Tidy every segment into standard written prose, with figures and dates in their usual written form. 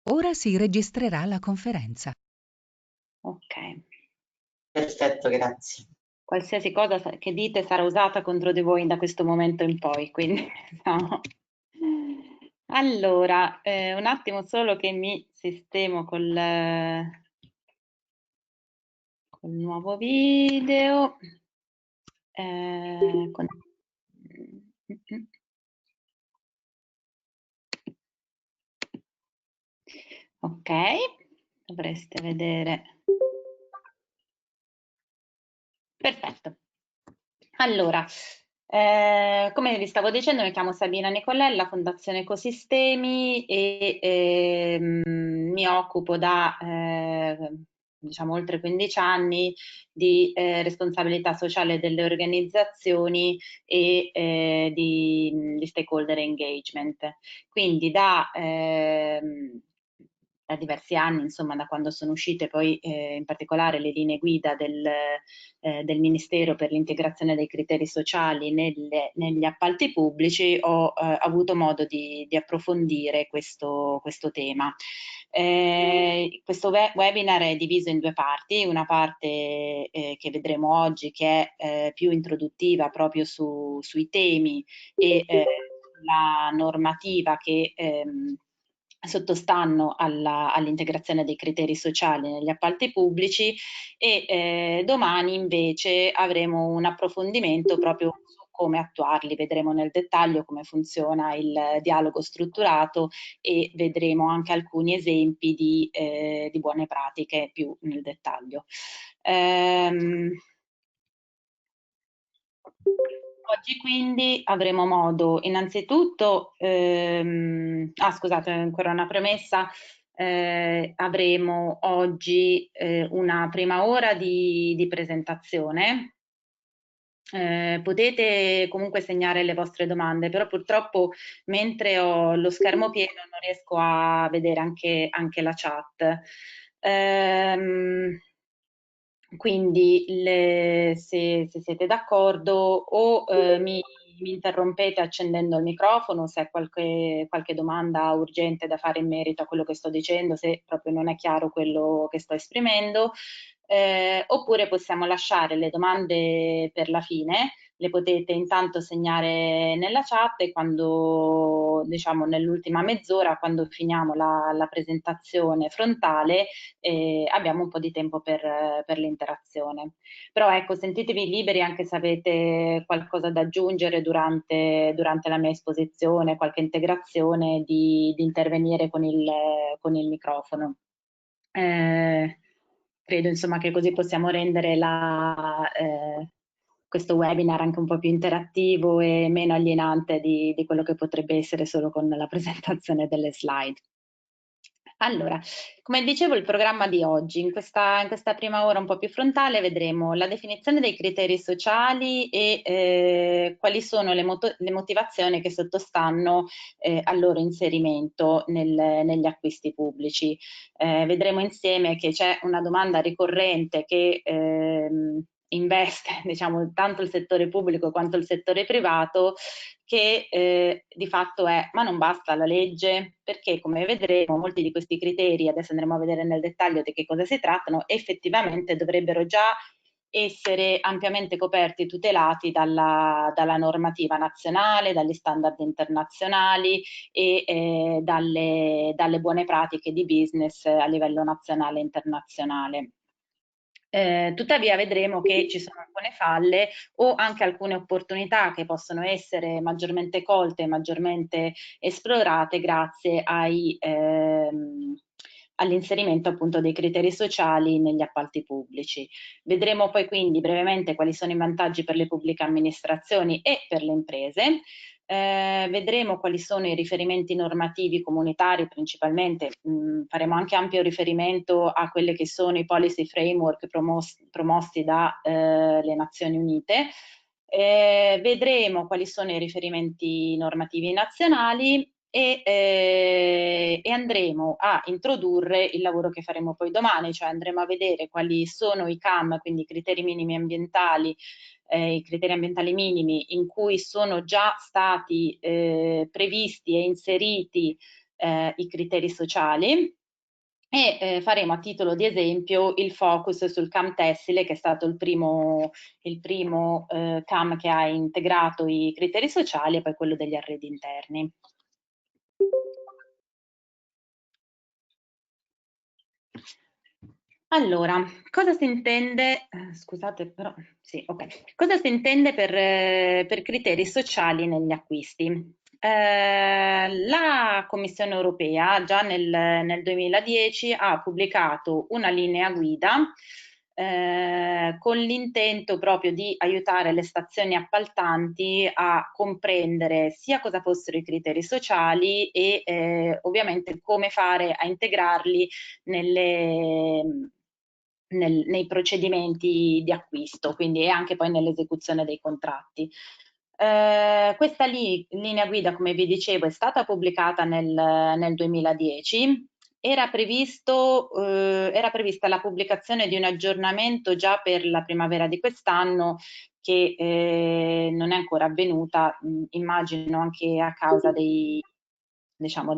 Ora si registrerà la conferenza. Ok. Perfetto, grazie. Qualsiasi cosa che dite sarà usata contro di voi da questo momento in poi, quindi no. Allora, un attimo solo che mi sistemo col nuovo video. Eh, con- Ok, dovreste vedere. Perfetto. Allora, come vi stavo dicendo, mi chiamo Sabina Nicolella, Fondazione Ecosistemi e mi occupo da diciamo oltre 15 anni di responsabilità sociale delle organizzazioni e di stakeholder engagement. Quindi da diversi anni, insomma, da quando sono uscite poi in particolare le linee guida del Ministero per l'integrazione dei criteri sociali negli appalti pubblici, ho avuto modo di approfondire questo tema. Questo webinar è diviso in due parti, una parte che vedremo oggi che è più introduttiva proprio sui temi e la normativa che sottostanno all'integrazione dei criteri sociali negli appalti pubblici e domani invece avremo un approfondimento proprio su come attuarli, vedremo nel dettaglio come funziona il dialogo strutturato e vedremo anche alcuni esempi di buone pratiche più nel dettaglio. Oggi quindi avremo modo innanzitutto, scusate, ancora una premessa, avremo oggi una prima ora di presentazione. Potete comunque segnare le vostre domande, però purtroppo mentre ho lo schermo pieno non riesco a vedere anche la chat. Quindi se siete d'accordo o mi interrompete accendendo il microfono se è qualche domanda urgente da fare in merito a quello che sto dicendo, se proprio non è chiaro quello che sto esprimendo, oppure possiamo lasciare le domande per la fine, le potete intanto segnare nella chat e quando, diciamo, nell'ultima mezz'ora, quando finiamo la presentazione frontale, abbiamo un po' di tempo per l'interazione. Però ecco, sentitevi liberi anche se avete qualcosa da aggiungere durante la mia esposizione, qualche integrazione, di intervenire con il microfono. Credo insomma che così possiamo rendere questo webinar anche un po' più interattivo e meno alienante di quello che potrebbe essere solo con la presentazione delle slide. Allora, come dicevo, il programma di oggi, in questa prima ora un po' più frontale, vedremo la definizione dei criteri sociali e quali sono le motivazioni che sottostanno al loro inserimento negli acquisti pubblici. Vedremo insieme che c'è una domanda ricorrente che investe, diciamo, tanto il settore pubblico quanto il settore privato, che di fatto è: ma non basta la legge? Perché come vedremo molti di questi criteri, adesso andremo a vedere nel dettaglio di che cosa si trattano, effettivamente dovrebbero già essere ampiamente coperti e tutelati dalla normativa nazionale, dagli standard internazionali e dalle buone pratiche di business a livello nazionale e internazionale. Tuttavia vedremo che ci sono alcune falle o anche alcune opportunità che possono essere maggiormente colte, maggiormente esplorate grazie all'inserimento appunto dei criteri sociali negli appalti pubblici. Vedremo poi quindi brevemente quali sono i vantaggi per le pubbliche amministrazioni e per le imprese. Vedremo quali sono i riferimenti normativi comunitari principalmente, faremo anche ampio riferimento a quelle che sono i policy framework promossi dalle Nazioni Unite. Vedremo quali sono i riferimenti normativi nazionali e andremo a introdurre il lavoro che faremo poi domani, cioè andremo a vedere quali sono i CAM, quindi i criteri minimi ambientali, i criteri ambientali minimi in cui sono già stati previsti e inseriti i criteri sociali. E faremo a titolo di esempio il focus sul CAM tessile, che è stato il primo CAM che ha integrato i criteri sociali, e poi quello degli arredi interni. Allora, cosa si intende, scusate però, sì, ok, cosa si intende per criteri sociali negli acquisti? La Commissione europea già nel 2010 ha pubblicato una linea guida con l'intento proprio di aiutare le stazioni appaltanti a comprendere sia cosa fossero i criteri sociali e ovviamente come fare a integrarli nei procedimenti di acquisto, quindi e anche poi nell'esecuzione dei contratti. Questa linea guida, come vi dicevo, è stata pubblicata nel 2010. Era prevista la pubblicazione di un aggiornamento già per la primavera di quest'anno, che non è ancora avvenuta, immagino anche a causa diciamo,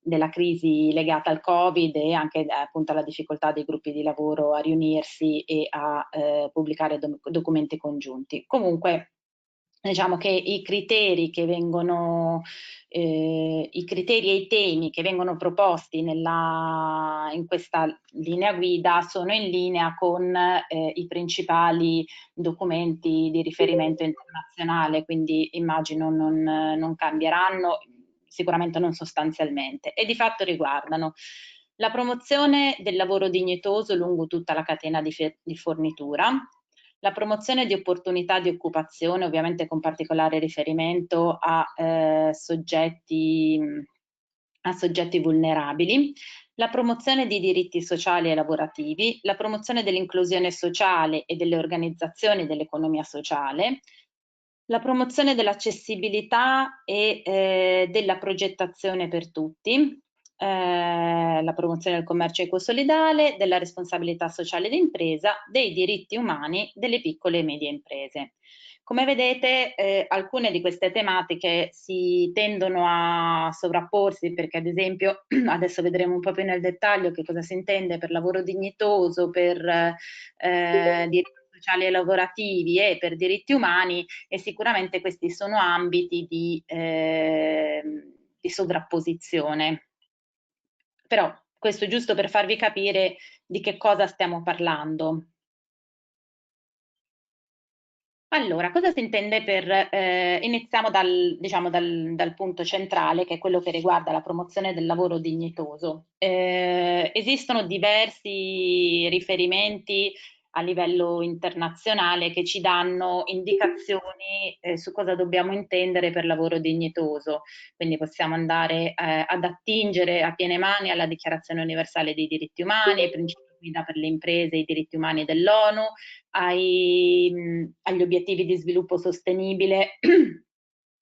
della crisi legata al Covid e anche appunto alla difficoltà dei gruppi di lavoro a riunirsi e a pubblicare documenti congiunti. Comunque, diciamo che i criteri e i temi che vengono proposti in questa linea guida sono in linea con i principali documenti di riferimento internazionale, quindi immagino non cambieranno, sicuramente non sostanzialmente, e di fatto riguardano la promozione del lavoro dignitoso lungo tutta la catena di fornitura, la promozione di opportunità di occupazione, ovviamente con particolare riferimento a soggetti vulnerabili, la promozione di diritti sociali e lavorativi, la promozione dell'inclusione sociale e delle organizzazioni dell'economia sociale, la promozione dell'accessibilità e della progettazione per tutti, la promozione del commercio ecosolidale, della responsabilità sociale d'impresa, dei diritti umani delle piccole e medie imprese. Come vedete, alcune di queste tematiche si tendono a sovrapporsi, perché ad esempio adesso vedremo un po' più nel dettaglio che cosa si intende per lavoro dignitoso, per diritti sociali e lavorativi e per diritti umani, e sicuramente questi sono ambiti di sovrapposizione. Però questo giusto per farvi capire di che cosa stiamo parlando. Allora, cosa si intende iniziamo dal punto centrale, che è quello che riguarda la promozione del lavoro dignitoso. Esistono diversi riferimenti a livello internazionale che ci danno indicazioni su cosa dobbiamo intendere per lavoro dignitoso. Quindi possiamo andare ad attingere a piene mani alla Dichiarazione Universale dei Diritti Umani, ai principi guida per le imprese e i diritti umani dell'ONU, agli obiettivi di sviluppo sostenibile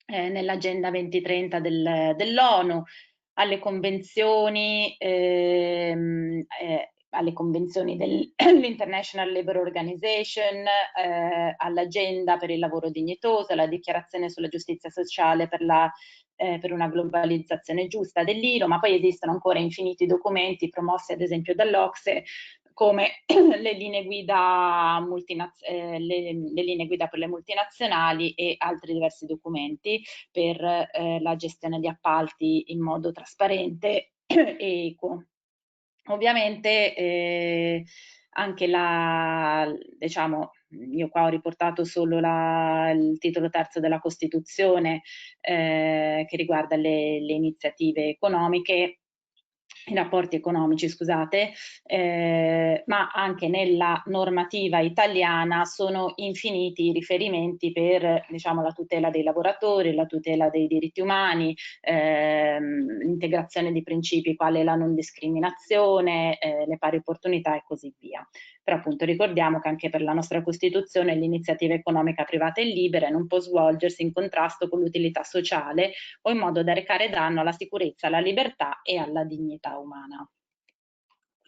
nell'Agenda 2030 dell'ONU, alle convenzioni dell'International Labour Organization, all'Agenda per il lavoro dignitoso, alla Dichiarazione sulla giustizia sociale per una globalizzazione giusta dell'ILO, ma poi esistono ancora infiniti documenti promossi ad esempio dall'Ocse, come le linee guida per le multinazionali e altri diversi documenti per la gestione di appalti in modo trasparente e equo. Ovviamente anche diciamo, io qua ho riportato solo il titolo terzo della Costituzione che riguarda le iniziative economiche, i rapporti economici, scusate, ma anche nella normativa italiana sono infiniti i riferimenti per, diciamo, la tutela dei lavoratori, la tutela dei diritti umani, l'integrazione di principi quali la non discriminazione, le pari opportunità e così via. Però appunto ricordiamo che anche per la nostra Costituzione l'iniziativa economica privata e libera non può svolgersi in contrasto con l'utilità sociale o in modo da recare danno alla sicurezza, alla libertà e alla dignità umana.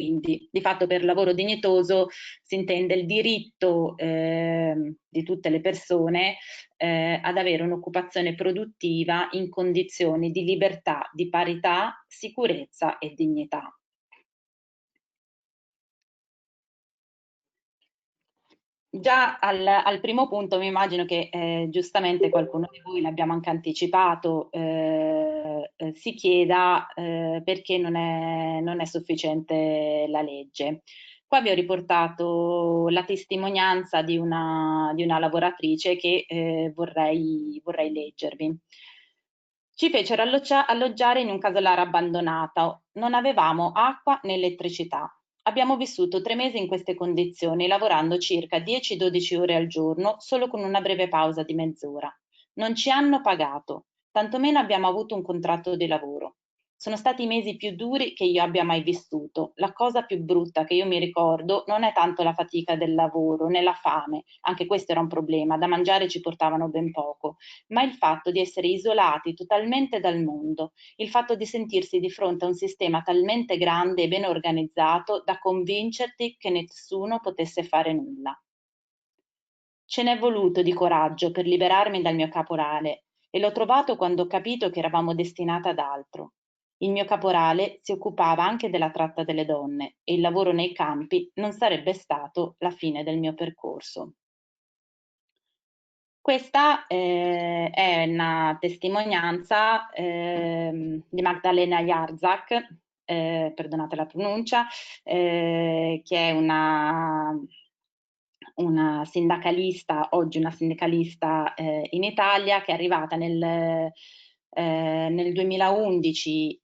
Quindi di fatto per lavoro dignitoso si intende il diritto di tutte le persone ad avere un'occupazione produttiva in condizioni di libertà, di parità, sicurezza e dignità. Già al primo punto mi immagino che giustamente qualcuno di voi, l'abbiamo anche anticipato, si chieda perché non è sufficiente la legge. Qua vi ho riportato la testimonianza di una lavoratrice che vorrei leggervi. Ci fecero alloggiare in un casolare abbandonato. Non avevamo acqua né elettricità. Abbiamo vissuto 3 mesi in queste condizioni, lavorando circa 10-12 ore al giorno, solo con una breve pausa di mezz'ora. Non ci hanno pagato, tantomeno abbiamo avuto un contratto di lavoro. Sono stati i mesi più duri che io abbia mai vissuto. La cosa più brutta che io mi ricordo non è tanto la fatica del lavoro, né la fame, anche questo era un problema, da mangiare ci portavano ben poco, ma il fatto di essere isolati totalmente dal mondo, il fatto di sentirsi di fronte a un sistema talmente grande e ben organizzato da convincerti che nessuno potesse fare nulla. Ce n'è voluto di coraggio per liberarmi dal mio caporale e l'ho trovato quando ho capito che eravamo destinate ad altro. Il mio caporale si occupava anche della tratta delle donne e il lavoro nei campi non sarebbe stato la fine del mio percorso. Questa è una testimonianza di Magdalena Jarzak, perdonate la pronuncia, che è una sindacalista, oggi una sindacalista in Italia, che è arrivata nel 2011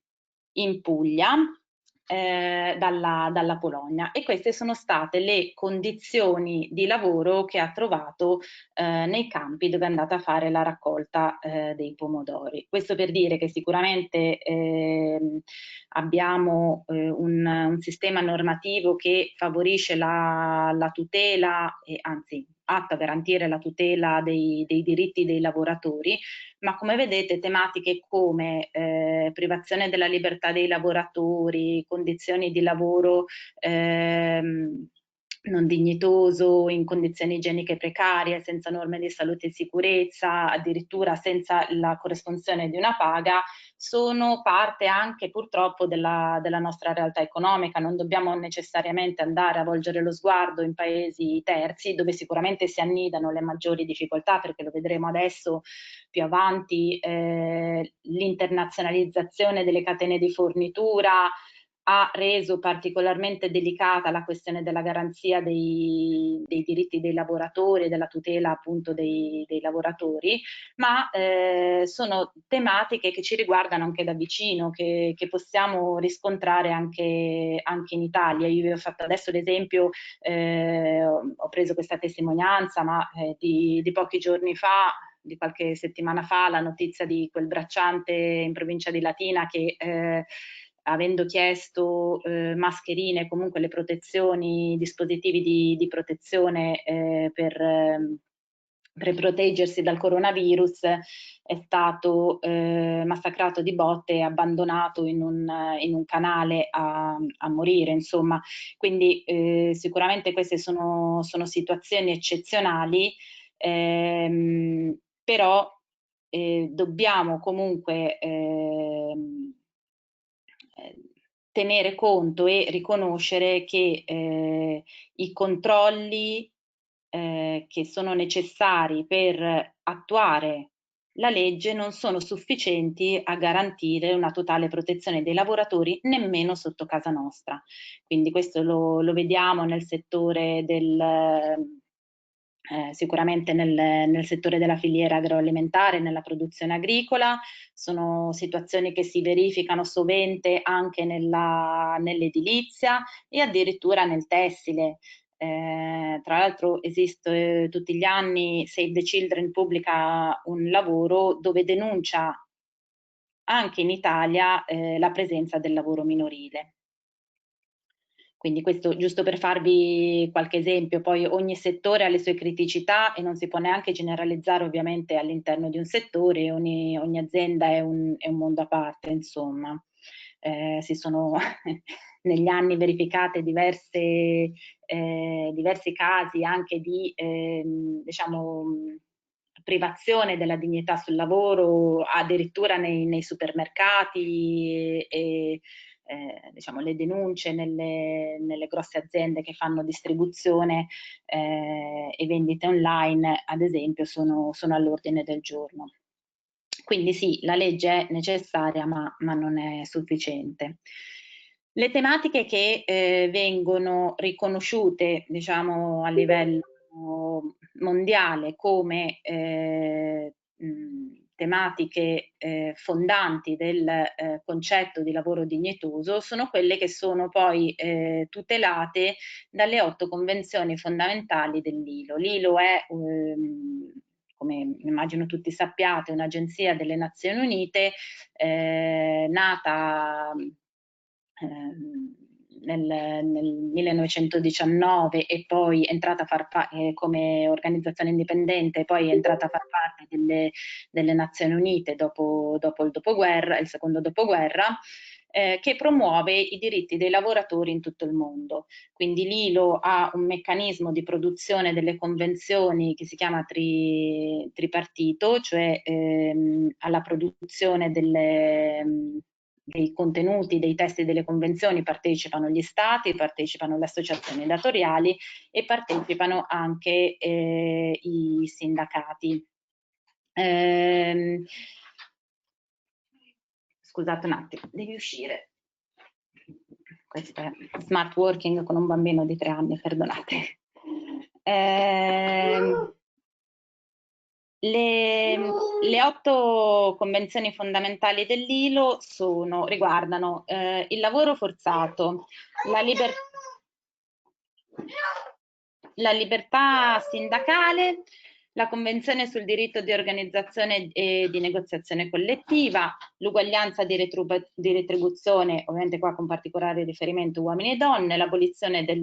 in Puglia dalla Polonia, e queste sono state le condizioni di lavoro che ha trovato nei campi dove è andata a fare la raccolta dei pomodori. Questo per dire che sicuramente abbiamo un sistema normativo che favorisce la tutela, e anzi atto a garantire la tutela dei diritti dei lavoratori, ma come vedete tematiche come privazione della libertà dei lavoratori, condizioni di lavoro non dignitoso, in condizioni igieniche precarie, senza norme di salute e sicurezza, addirittura senza la corresponsione di una paga, sono parte anche purtroppo della nostra realtà economica. Non dobbiamo necessariamente andare a volgere lo sguardo in paesi terzi, dove sicuramente si annidano le maggiori difficoltà, perché lo vedremo adesso più avanti, l'internazionalizzazione delle catene di fornitura ha reso particolarmente delicata la questione della garanzia dei diritti dei lavoratori e della tutela appunto dei lavoratori, ma sono tematiche che ci riguardano anche da vicino, che possiamo riscontrare anche in Italia. Io vi ho fatto adesso l'esempio, ho preso questa testimonianza, ma di pochi giorni fa, di qualche settimana fa, la notizia di quel bracciante in provincia di Latina che avendo chiesto mascherine, comunque le protezioni, dispositivi di protezione per proteggersi dal coronavirus, è stato massacrato di botte e abbandonato in un canale a morire, insomma. Quindi sicuramente queste sono situazioni eccezionali, però dobbiamo comunque tenere conto e riconoscere che i controlli che sono necessari per attuare la legge non sono sufficienti a garantire una totale protezione dei lavoratori nemmeno sotto casa nostra. Quindi questo lo vediamo nel settore sicuramente nel settore della filiera agroalimentare, nella produzione agricola. Sono situazioni che si verificano sovente anche nell'edilizia e addirittura nel tessile. Tra l'altro esiste tutti gli anni, Save the Children pubblica un lavoro dove denuncia anche in Italia la presenza del lavoro minorile. Quindi questo giusto per farvi qualche esempio, poi ogni settore ha le sue criticità e non si può neanche generalizzare ovviamente all'interno di un settore, ogni azienda è un mondo a parte, insomma. Si sono negli anni verificate diversi casi anche di diciamo, privazione della dignità sul lavoro, addirittura nei supermercati e diciamo, le denunce nelle grosse aziende che fanno distribuzione e vendite online, ad esempio, sono all'ordine del giorno. Quindi sì, la legge è necessaria, ma non è sufficiente. Le tematiche che vengono riconosciute, diciamo, a livello mondiale come tematiche fondanti del concetto di lavoro dignitoso sono quelle che sono poi tutelate dalle 8 convenzioni fondamentali dell'ILO. L'ILO è come immagino tutti sappiate, un'agenzia delle Nazioni Unite nata nel 1919 e poi entrata a far come organizzazione indipendente, poi è entrata a far parte delle Nazioni Unite dopo il dopoguerra, il secondo dopoguerra, che promuove i diritti dei lavoratori in tutto il mondo. Quindi l'ILO ha un meccanismo di produzione delle convenzioni che si chiama tripartito, cioè alla produzione dei contenuti, dei testi delle convenzioni partecipano gli stati, partecipano le associazioni datoriali e partecipano anche i sindacati. Scusate un attimo, devi uscire. Questo è smart working con un bambino di 3 anni, perdonate. Le 8 convenzioni fondamentali dell'ILO riguardano il lavoro forzato, la libertà sindacale, la Convenzione sul diritto di organizzazione e di negoziazione collettiva, l'uguaglianza di retribuzione, ovviamente qua con particolare riferimento uomini e donne, l'abolizione di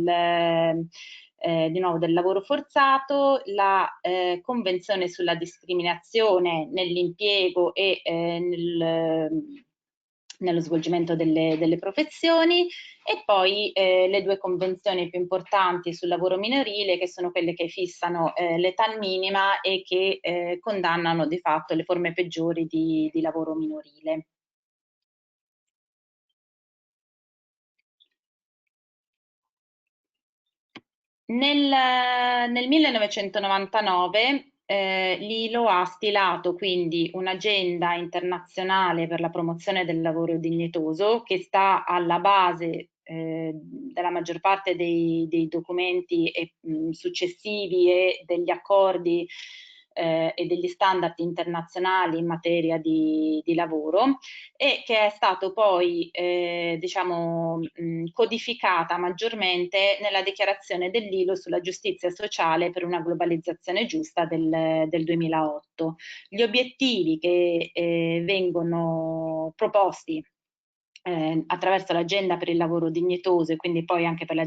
nuovo del lavoro forzato, la Convenzione sulla discriminazione nell'impiego e nello svolgimento delle professioni e poi le 2 convenzioni più importanti sul lavoro minorile, che sono quelle che fissano l'età minima e che condannano di fatto le forme peggiori di lavoro minorile. Nel 1999 l'ILO ha stilato quindi un'agenda internazionale per la promozione del lavoro dignitoso che sta alla base della maggior parte dei documenti successivi e degli accordi e degli standard internazionali in materia di lavoro e che è stato poi diciamo, codificata maggiormente nella dichiarazione dell'ILO sulla giustizia sociale per una globalizzazione giusta del 2008. Gli obiettivi che vengono proposti attraverso l'agenda per il lavoro dignitoso e quindi poi anche per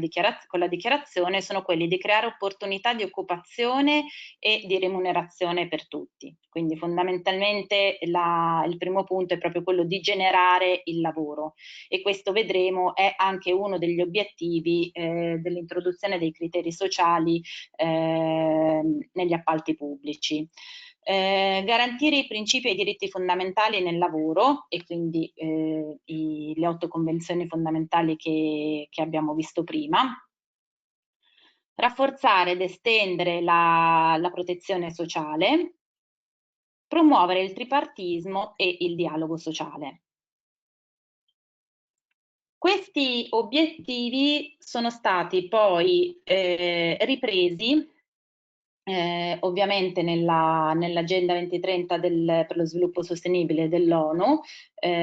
con la dichiarazione sono quelli di creare opportunità di occupazione e di remunerazione per tutti. Quindi fondamentalmente il primo punto è proprio quello di generare il lavoro e questo vedremo è anche uno degli obiettivi dell'introduzione dei criteri sociali negli appalti pubblici. Garantire i principi e i diritti fondamentali nel lavoro e quindi le 8 convenzioni fondamentali che abbiamo visto prima, rafforzare ed estendere la protezione sociale, promuovere il tripartismo e il dialogo sociale. Questi obiettivi sono stati poi ripresi ovviamente nell'agenda 2030 per lo sviluppo sostenibile dell'ONU,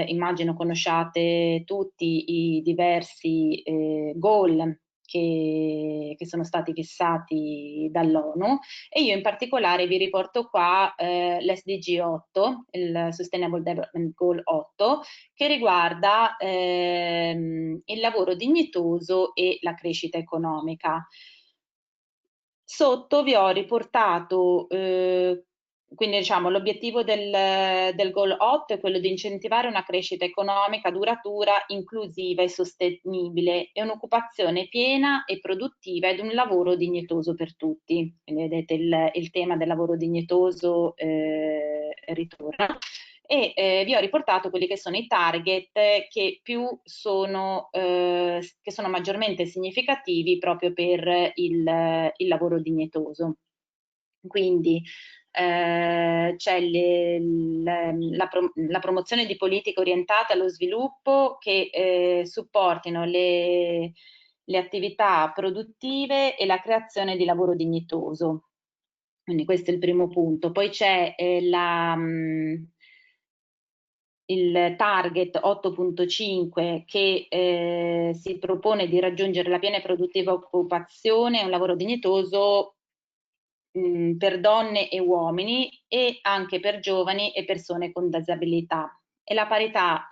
immagino conosciate tutti i diversi goal che sono stati fissati dall'ONU, e io in particolare vi riporto qua l'SDG 8, il Sustainable Development Goal 8, che riguarda il lavoro dignitoso e la crescita economica. Sotto vi ho riportato, quindi diciamo l'obiettivo del Goal 8 è quello di incentivare una crescita economica duratura, inclusiva e sostenibile e un'occupazione piena e produttiva ed un lavoro dignitoso per tutti. Quindi vedete il tema del lavoro dignitoso ritorna. E vi ho riportato quelli che sono i target che sono maggiormente significativi proprio per il lavoro dignitoso. Quindi c'è la promozione di politiche orientate allo sviluppo che supportino le attività produttive e la creazione di lavoro dignitoso. Quindi questo è il primo punto. Poi c'è il target 8.5 che si propone di raggiungere la piena e produttiva occupazione e un lavoro dignitoso per donne e uomini e anche per giovani e persone con disabilità, e la parità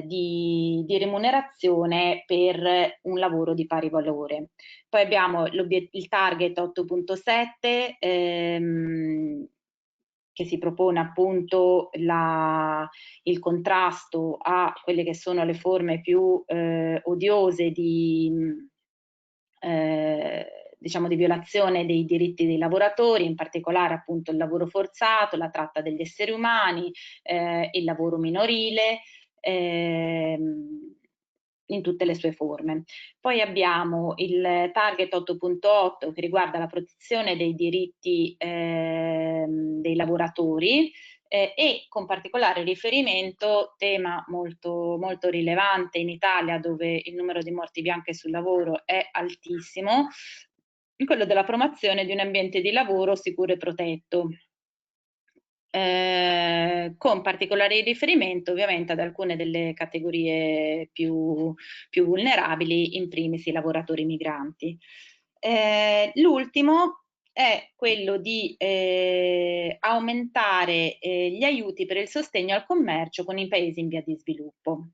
di remunerazione per un lavoro di pari valore. Poi abbiamo il target 8.7 che si propone appunto il contrasto a quelle che sono le forme più odiose diciamo di violazione dei diritti dei lavoratori, in particolare appunto il lavoro forzato, la tratta degli esseri umani, il lavoro minorile, in tutte le sue forme. Poi abbiamo il target 8.8 che riguarda la protezione dei diritti dei lavoratori, e con particolare riferimento, tema molto, molto rilevante in Italia dove il numero di morti bianche sul lavoro è altissimo, quello della promozione di un ambiente di lavoro sicuro e protetto. Con particolare riferimento ovviamente ad alcune delle categorie più vulnerabili, in primis i lavoratori migranti. L'ultimo è quello di aumentare gli aiuti per il sostegno al commercio con i paesi in via di sviluppo.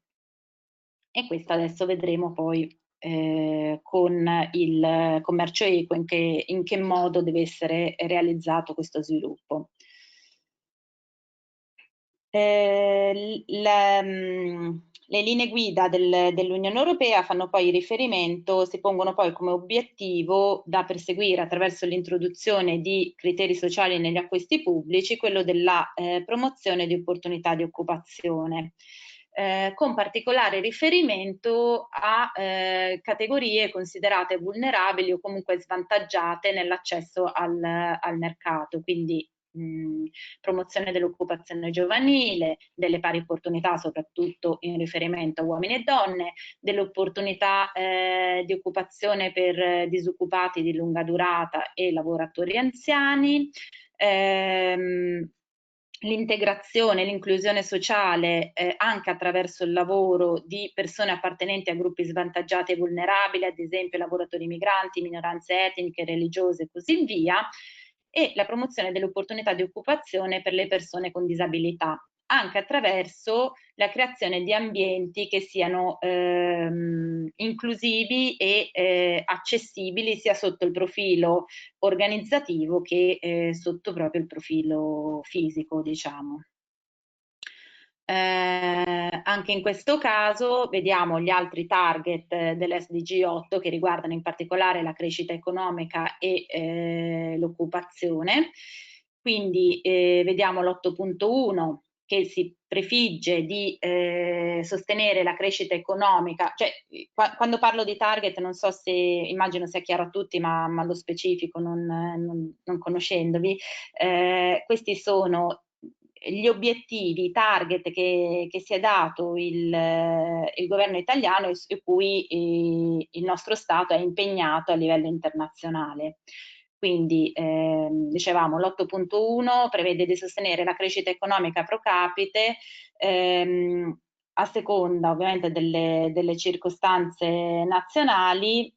E questo adesso vedremo poi con il commercio equo in che modo deve essere realizzato questo sviluppo. Le linee guida dell'Unione Europea fanno poi riferimento, si pongono poi come obiettivo da perseguire attraverso l'introduzione di criteri sociali negli acquisti pubblici, quello della promozione di opportunità di occupazione, con particolare riferimento a categorie considerate vulnerabili o comunque svantaggiate nell'accesso al mercato, quindi promozione dell'occupazione giovanile, delle pari opportunità soprattutto in riferimento a uomini e donne, delle opportunità di occupazione per disoccupati di lunga durata e lavoratori anziani, l'integrazione, l'inclusione sociale anche attraverso il lavoro di persone appartenenti a gruppi svantaggiati e vulnerabili, ad esempio lavoratori migranti, minoranze etniche, religiose e così via, e la promozione delle opportunità di occupazione per le persone con disabilità, anche attraverso la creazione di ambienti che siano inclusivi e accessibili sia sotto il profilo organizzativo che sotto proprio il profilo fisico, diciamo. Anche in questo caso vediamo gli altri target dell'SDG 8 che riguardano in particolare la crescita economica e l'occupazione. Quindi vediamo l'8.1 che si prefigge di sostenere la crescita economica, cioè quando parlo di target non so se, immagino sia chiaro a tutti, ma lo specifico non conoscendovi, questi sono gli obiettivi, i target che si è dato il governo italiano e su cui il nostro Stato è impegnato a livello internazionale. Quindi dicevamo l'8.1 prevede di sostenere la crescita economica pro capite a seconda ovviamente delle circostanze nazionali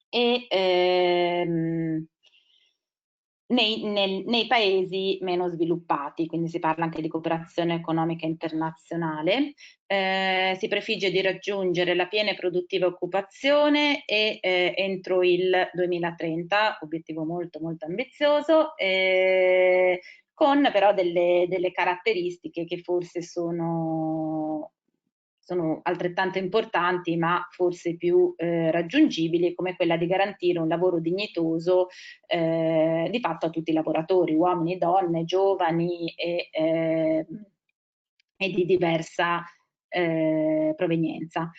e nei paesi meno sviluppati, quindi si parla anche di cooperazione economica internazionale. Si prefigge di raggiungere la piena e produttiva occupazione entro il 2030, obiettivo molto molto ambizioso, con però delle caratteristiche che forse sono altrettanto importanti, ma forse più raggiungibili, come quella di garantire un lavoro dignitoso di fatto a tutti i lavoratori, uomini, donne, giovani e di diversa provenienza.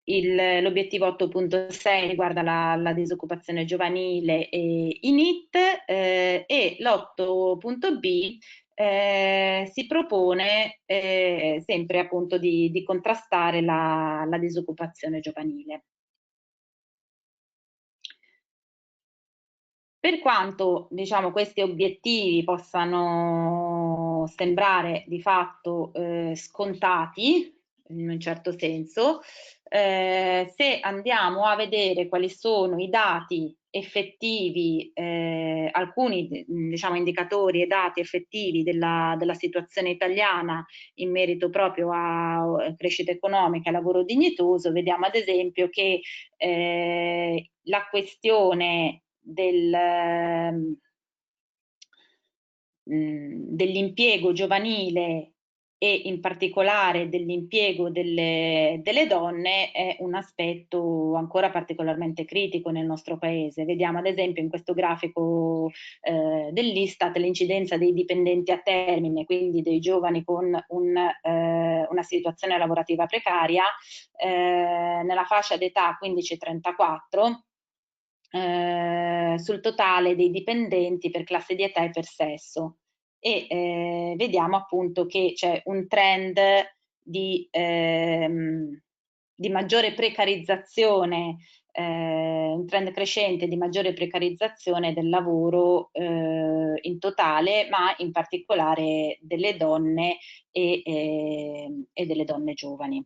L'obiettivo 8.6 riguarda la disoccupazione giovanile e i NEET e l'8.b si propone sempre appunto di contrastare la disoccupazione giovanile. Per quanto diciamo, questi obiettivi possano sembrare di fatto scontati, in un certo senso, se andiamo a vedere quali sono i dati effettivi, alcuni diciamo, indicatori e dati effettivi della situazione italiana in merito proprio a crescita economica e lavoro dignitoso, vediamo ad esempio che la questione dell'impiego giovanile e in particolare dell'impiego delle donne è un aspetto ancora particolarmente critico nel nostro paese. Vediamo ad esempio in questo grafico dell'Istat l'incidenza dei dipendenti a termine, quindi dei giovani con una situazione lavorativa precaria nella fascia d'età 15-34 sul totale dei dipendenti per classe di età e per sesso e vediamo appunto che c'è un trend di maggiore precarizzazione, un trend crescente di maggiore precarizzazione del lavoro in totale, ma in particolare delle donne e delle donne giovani.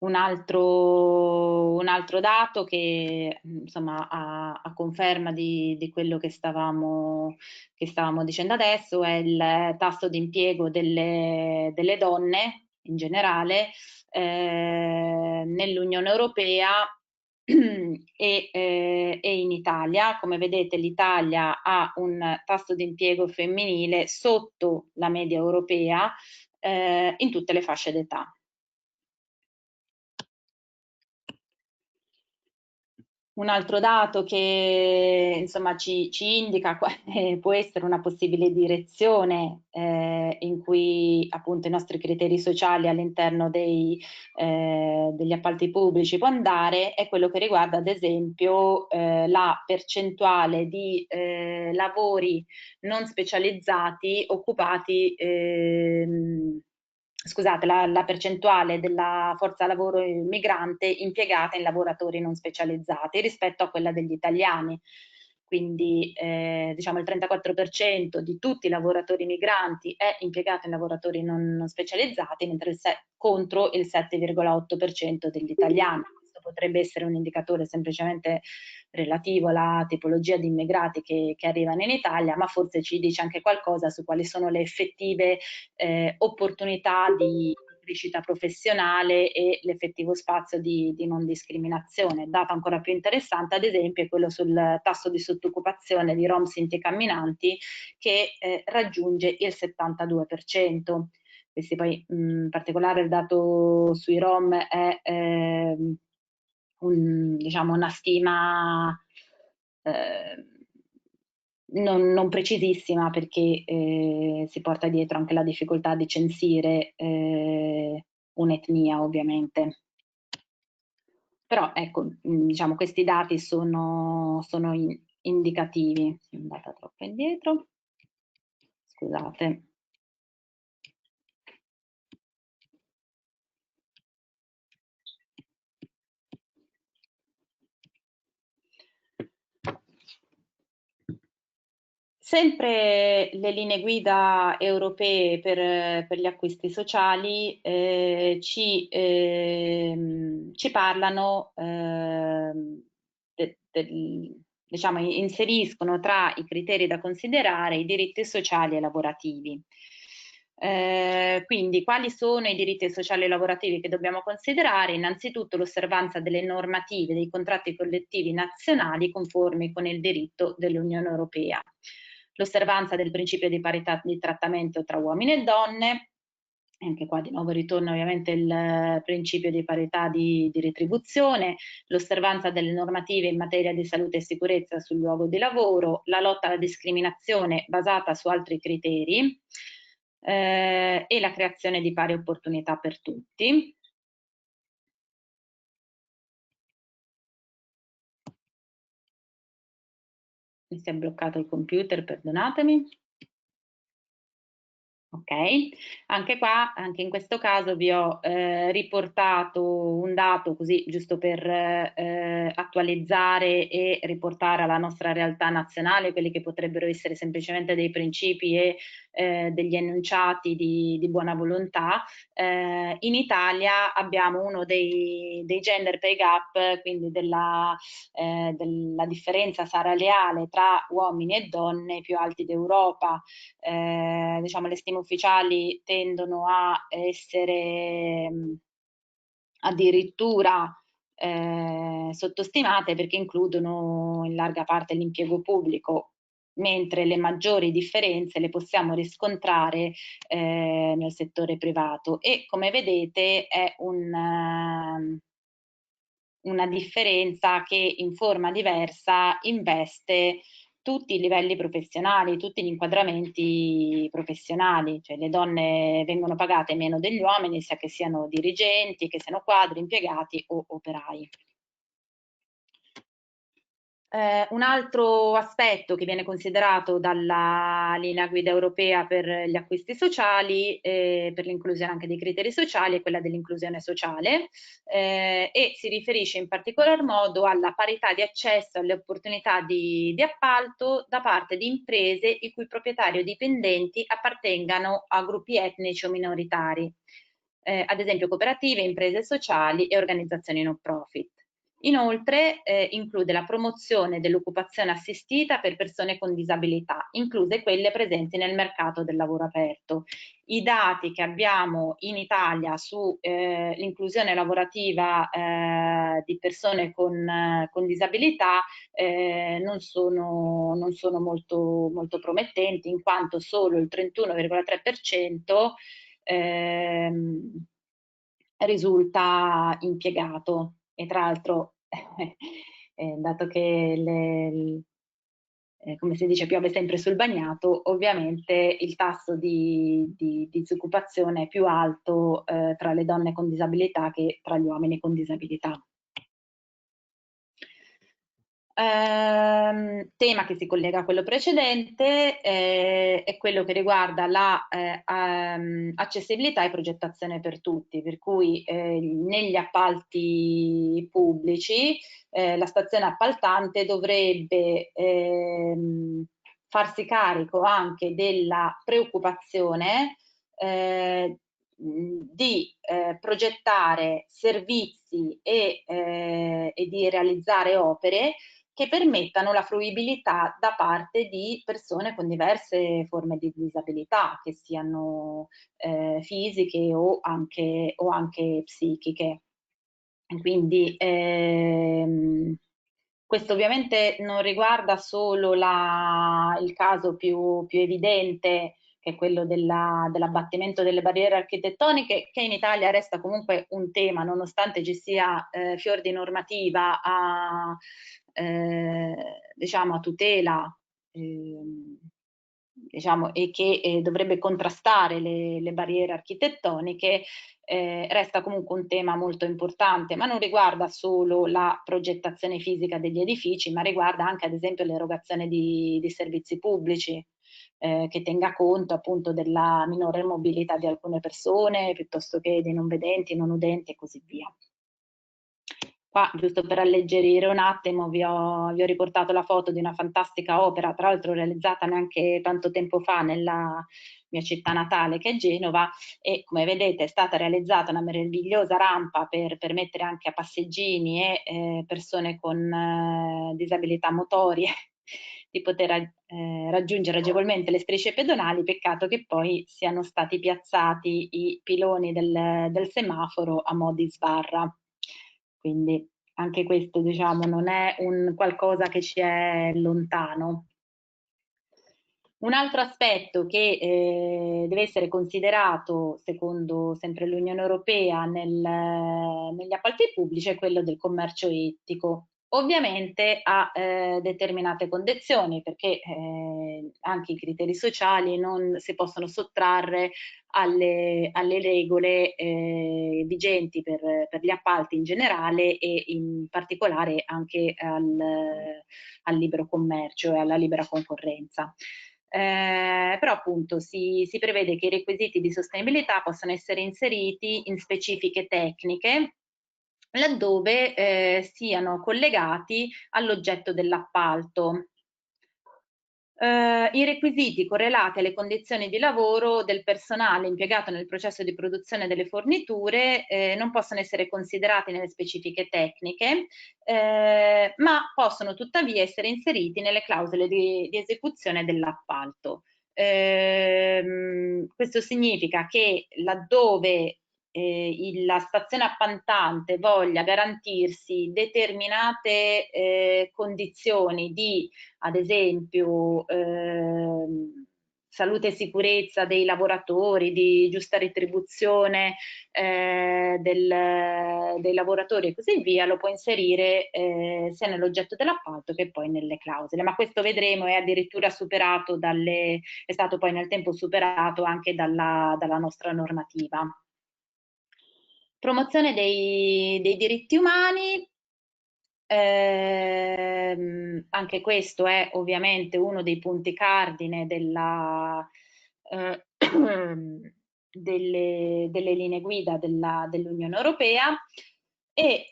Un altro dato che insomma a conferma di quello che stavamo dicendo adesso è il tasso di impiego delle donne in generale nell'Unione Europea e in Italia. Come vedete l'Italia ha un tasso di impiego femminile sotto la media europea in tutte le fasce d'età. Un altro dato che insomma ci indica quale può essere una possibile direzione in cui appunto i nostri criteri sociali all'interno degli appalti pubblici può andare è quello che riguarda ad esempio la percentuale di lavori non specializzati occupati scusate, la percentuale della forza lavoro migrante impiegata in lavoratori non specializzati rispetto a quella degli italiani. Quindi diciamo il 34% di tutti i lavoratori migranti è impiegato in lavoratori non specializzati, mentre contro il 7,8% degli italiani. Questo potrebbe essere un indicatore semplicemente relativo alla tipologia di immigrati che arrivano in Italia, ma forse ci dice anche qualcosa su quali sono le effettive opportunità di crescita professionale e l'effettivo spazio di non discriminazione. Dato ancora più interessante, ad esempio, è quello sul tasso di sottoccupazione di rom, sinti e camminanti che raggiunge il 72%. Questi poi in particolare il dato sui rom è diciamo una stima non precisissima perché si porta dietro anche la difficoltà di censire un'etnia ovviamente. Però ecco, diciamo questi dati sono indicativi. Sono andata troppo indietro, scusate. Sempre le linee guida europee per gli acquisti sociali ci parlano, diciamo, inseriscono tra i criteri da considerare i diritti sociali e lavorativi. Quindi quali sono i diritti sociali e lavorativi che dobbiamo considerare? Innanzitutto l'osservanza delle normative dei contratti collettivi nazionali conformi con il diritto dell'Unione Europea, l'osservanza del principio di parità di trattamento tra uomini e donne, anche qua di nuovo ritorna ovviamente il principio di parità di retribuzione, l'osservanza delle normative in materia di salute e sicurezza sul luogo di lavoro, la lotta alla discriminazione basata su altri criteri e la creazione di pari opportunità per tutti. Mi si è bloccato il computer, perdonatemi. Ok, anche qua, anche in questo caso vi ho riportato un dato così giusto per attualizzare e riportare alla nostra realtà nazionale quelli che potrebbero essere semplicemente dei principi e degli enunciati di buona volontà. In Italia abbiamo uno dei gender pay gap, quindi della differenza salariale tra uomini e donne più alti d'Europa. Diciamo, le stime ufficiali tendono a essere addirittura sottostimate perché includono in larga parte l'impiego pubblico, mentre le maggiori differenze le possiamo riscontrare nel settore privato e come vedete è una differenza che in forma diversa investe tutti i livelli professionali, tutti gli inquadramenti professionali, cioè le donne vengono pagate meno degli uomini, sia che siano dirigenti, che siano quadri, impiegati o operai. Un altro aspetto che viene considerato dalla linea guida europea per gli acquisti sociali, per l'inclusione anche dei criteri sociali, è quella dell'inclusione sociale e si riferisce in particolar modo alla parità di accesso alle opportunità di appalto da parte di imprese i cui proprietari o dipendenti appartengano a gruppi etnici o minoritari, ad esempio cooperative, imprese sociali e organizzazioni no profit. Inoltre include la promozione dell'occupazione assistita per persone con disabilità, incluse quelle presenti nel mercato del lavoro aperto. I dati che abbiamo in Italia sull'inclusione lavorativa di persone con disabilità non sono molto promettenti, in quanto solo il 31,3% risulta impiegato. E tra l'altro, dato che come si dice, piove sempre sul bagnato, ovviamente il tasso di disoccupazione è più alto tra le donne con disabilità che tra gli uomini con disabilità. Tema che si collega a quello precedente è quello che riguarda la accessibilità e progettazione per tutti, per cui negli appalti pubblici la stazione appaltante dovrebbe farsi carico anche della preoccupazione di progettare servizi e di realizzare opere che permettano la fruibilità da parte di persone con diverse forme di disabilità, che siano fisiche o anche psichiche. Quindi questo ovviamente non riguarda solo il caso più evidente, che è quello dell'abbattimento delle barriere architettoniche, che in Italia resta comunque un tema, nonostante ci sia fior di normativa diciamo, a tutela diciamo, e che dovrebbe contrastare le barriere architettoniche, resta comunque un tema molto importante, ma non riguarda solo la progettazione fisica degli edifici, ma riguarda anche ad esempio l'erogazione di servizi pubblici, che tenga conto appunto della minore mobilità di alcune persone, piuttosto che dei non vedenti, non udenti e così via. Qua, giusto per alleggerire un attimo, vi ho riportato la foto di una fantastica opera, tra l'altro realizzata neanche tanto tempo fa nella mia città natale, che è Genova, e come vedete è stata realizzata una meravigliosa rampa per permettere anche a passeggini e persone con disabilità motorie di poter raggiungere agevolmente le strisce pedonali. Peccato che poi siano stati piazzati i piloni del semaforo a mo' di sbarra. Quindi anche questo, diciamo, non è un qualcosa che ci è lontano. Un altro aspetto che deve essere considerato, secondo sempre l'Unione Europea, negli appalti pubblici è quello del commercio etico. Ovviamente a determinate condizioni, perché anche i criteri sociali non si possono sottrarre alle regole vigenti per gli appalti in generale e in particolare anche al libero commercio e alla libera concorrenza. Però appunto si prevede che i requisiti di sostenibilità possano essere inseriti in specifiche tecniche laddove siano collegati all'oggetto dell'appalto. I requisiti correlati alle condizioni di lavoro del personale impiegato nel processo di produzione delle forniture non possono essere considerati nelle specifiche tecniche, ma possono tuttavia essere inseriti nelle clausole di esecuzione dell'appalto. Questo significa che laddove la stazione appaltante voglia garantirsi determinate condizioni di, ad esempio, salute e sicurezza dei lavoratori, di giusta retribuzione dei lavoratori e così via, lo può inserire sia nell'oggetto dell'appalto che poi nelle clausole. Ma questo vedremo è addirittura superato è stato poi nel tempo superato anche dalla nostra normativa. Promozione dei diritti umani. Anche questo è ovviamente uno dei punti cardine delle linee guida dell'Unione Europea e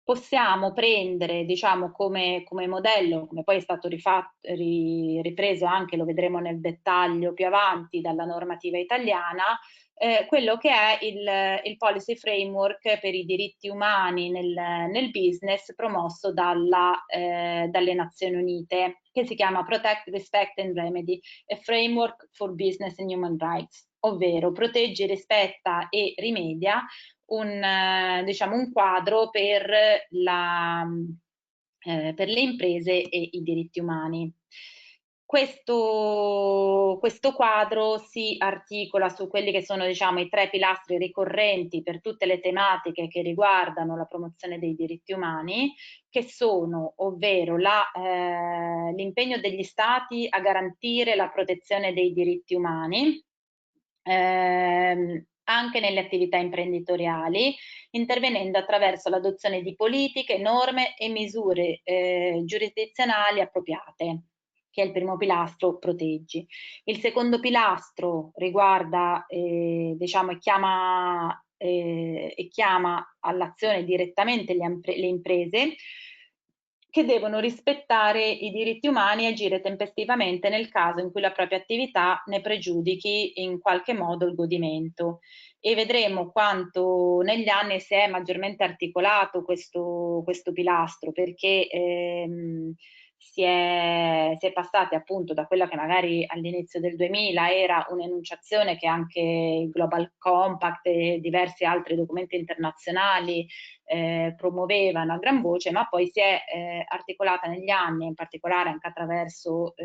possiamo prendere, diciamo, come modello, come poi è stato ripreso anche, lo vedremo nel dettaglio più avanti, dalla normativa italiana, quello che è il policy framework per i diritti umani nel business promosso dalle Nazioni Unite, che si chiama Protect, Respect and Remedy, a Framework for Business and Human Rights, ovvero proteggi, rispetta e rimedia diciamo, un quadro per le imprese e i diritti umani. Questo quadro si articola su quelli che sono, diciamo, i 3 pilastri ricorrenti per tutte le tematiche che riguardano la promozione dei diritti umani, che sono, ovvero l'impegno degli Stati a garantire la protezione dei diritti umani, anche nelle attività imprenditoriali, intervenendo attraverso l'adozione di politiche, norme e misure giurisdizionali appropriate, che è il primo pilastro, proteggi. Il secondo pilastro riguarda, diciamo, e chiama all'azione direttamente le imprese, che devono rispettare i diritti umani e agire tempestivamente nel caso in cui la propria attività ne pregiudichi in qualche modo il godimento. E vedremo quanto negli anni si è maggiormente articolato questo pilastro, perché si è passati appunto da quella che magari all'inizio del 2000 era un'enunciazione che anche il Global Compact e diversi altri documenti internazionali promuovevano a gran voce, ma poi si è articolata negli anni, in particolare anche attraverso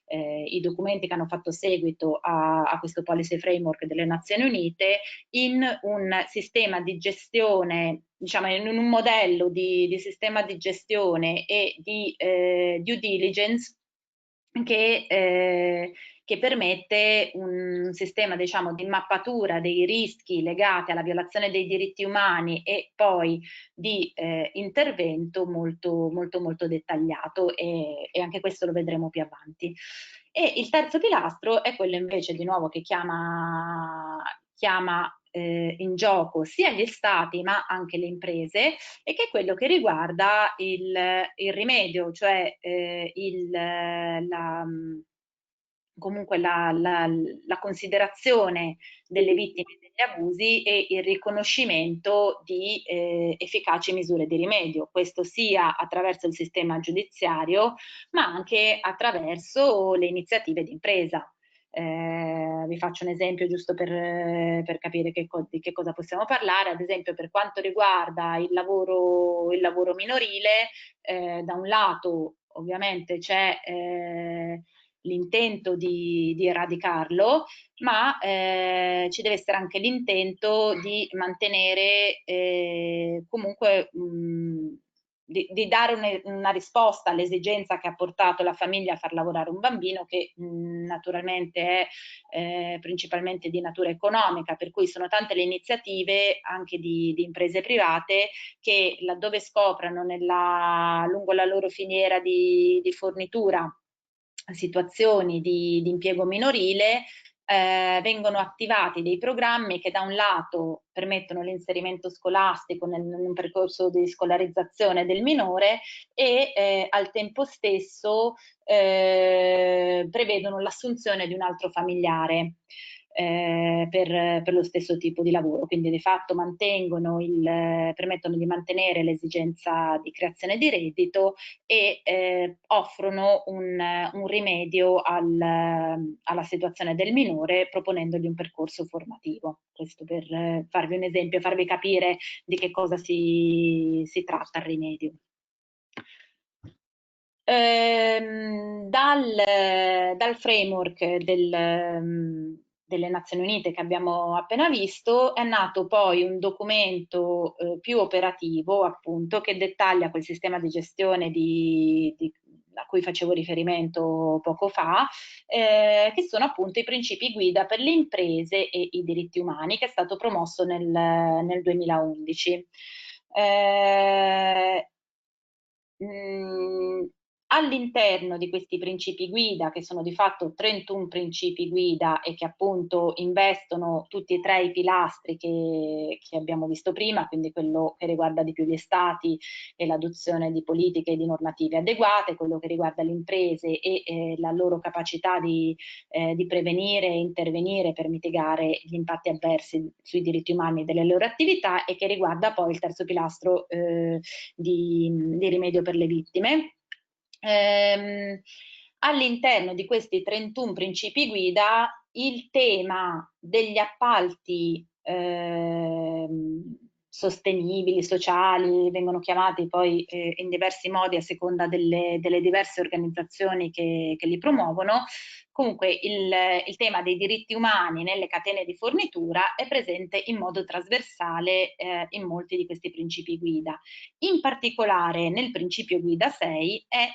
i documenti che hanno fatto seguito a questo policy framework delle Nazioni Unite, in un sistema di gestione, diciamo in un modello di sistema di gestione e di due diligence che permette un sistema, diciamo, di mappatura dei rischi legati alla violazione dei diritti umani e poi di intervento molto, molto, molto dettagliato, e anche questo lo vedremo più avanti. E il terzo pilastro è quello invece di nuovo che chiama in gioco sia gli stati ma anche le imprese, e che è quello che riguarda il rimedio, cioè comunque la considerazione delle vittime degli abusi e il riconoscimento di efficaci misure di rimedio, questo sia attraverso il sistema giudiziario ma anche attraverso le iniziative di impresa. Vi faccio un esempio giusto per capire di che cosa possiamo parlare. Ad esempio, per quanto riguarda il lavoro minorile, da un lato ovviamente c'è l'intento di eradicarlo, ma ci deve essere anche l'intento di mantenere comunque di dare una risposta all'esigenza che ha portato la famiglia a far lavorare un bambino, che naturalmente è principalmente di natura economica, per cui sono tante le iniziative anche di imprese private che, laddove scoprano lungo la loro filiera di fornitura situazioni di impiego minorile, vengono attivati dei programmi che da un lato permettono l'inserimento scolastico in un percorso di scolarizzazione del minore e al tempo stesso prevedono l'assunzione di un altro familiare per lo stesso tipo di lavoro, quindi di fatto permettono di mantenere l'esigenza di creazione di reddito e offrono un rimedio alla situazione del minore, proponendogli un percorso formativo. Questo per farvi un esempio, farvi capire di che cosa si tratta il rimedio. Dal framework delle Nazioni Unite che abbiamo appena visto è nato poi un documento più operativo, appunto, che dettaglia quel sistema di gestione a cui facevo riferimento poco fa, che sono appunto i principi guida per le imprese e i diritti umani, che è stato promosso nel 2011. All'interno di questi principi guida, che sono di fatto 31 principi guida e che appunto investono tutti e tre i pilastri che abbiamo visto prima, quindi quello che riguarda di più gli stati e l'adozione di politiche e di normative adeguate, quello che riguarda le imprese e la loro capacità di prevenire e intervenire per mitigare gli impatti avversi sui diritti umani delle loro attività, e che riguarda poi il terzo pilastro di rimedio per le vittime. All'interno di questi 31 principi guida, il tema degli appalti sostenibili, sociali, vengono chiamati poi in diversi modi a seconda delle diverse organizzazioni che li promuovono. Comunque il tema dei diritti umani nelle catene di fornitura è presente in modo trasversale in molti di questi principi guida. In particolare nel principio guida 6 è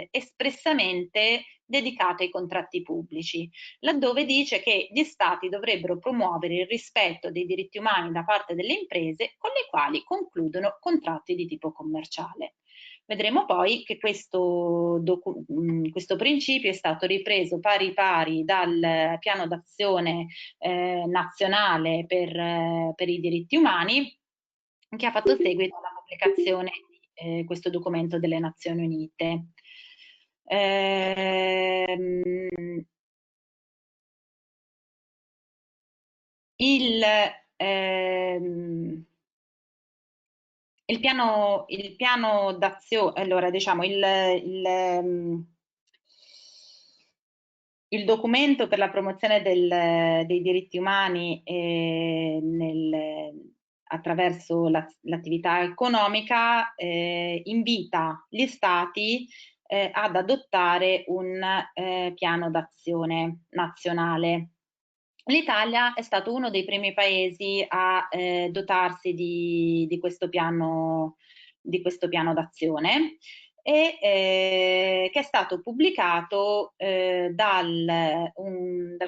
espressamente dedicato ai contratti pubblici, laddove dice che gli stati dovrebbero promuovere il rispetto dei diritti umani da parte delle imprese con le quali concludono contratti di tipo commerciale. Vedremo poi che questo principio è stato ripreso pari pari dal piano d'azione nazionale per i diritti umani, che ha fatto seguito alla pubblicazione di questo documento delle Nazioni Unite. Il piano d'azione, allora diciamo il documento per la promozione dei diritti umani attraverso l'attività economica invita gli stati ad adottare un piano d'azione nazionale. L'Italia è stato uno dei primi paesi a dotarsi di questo piano d'azione che è stato pubblicato dal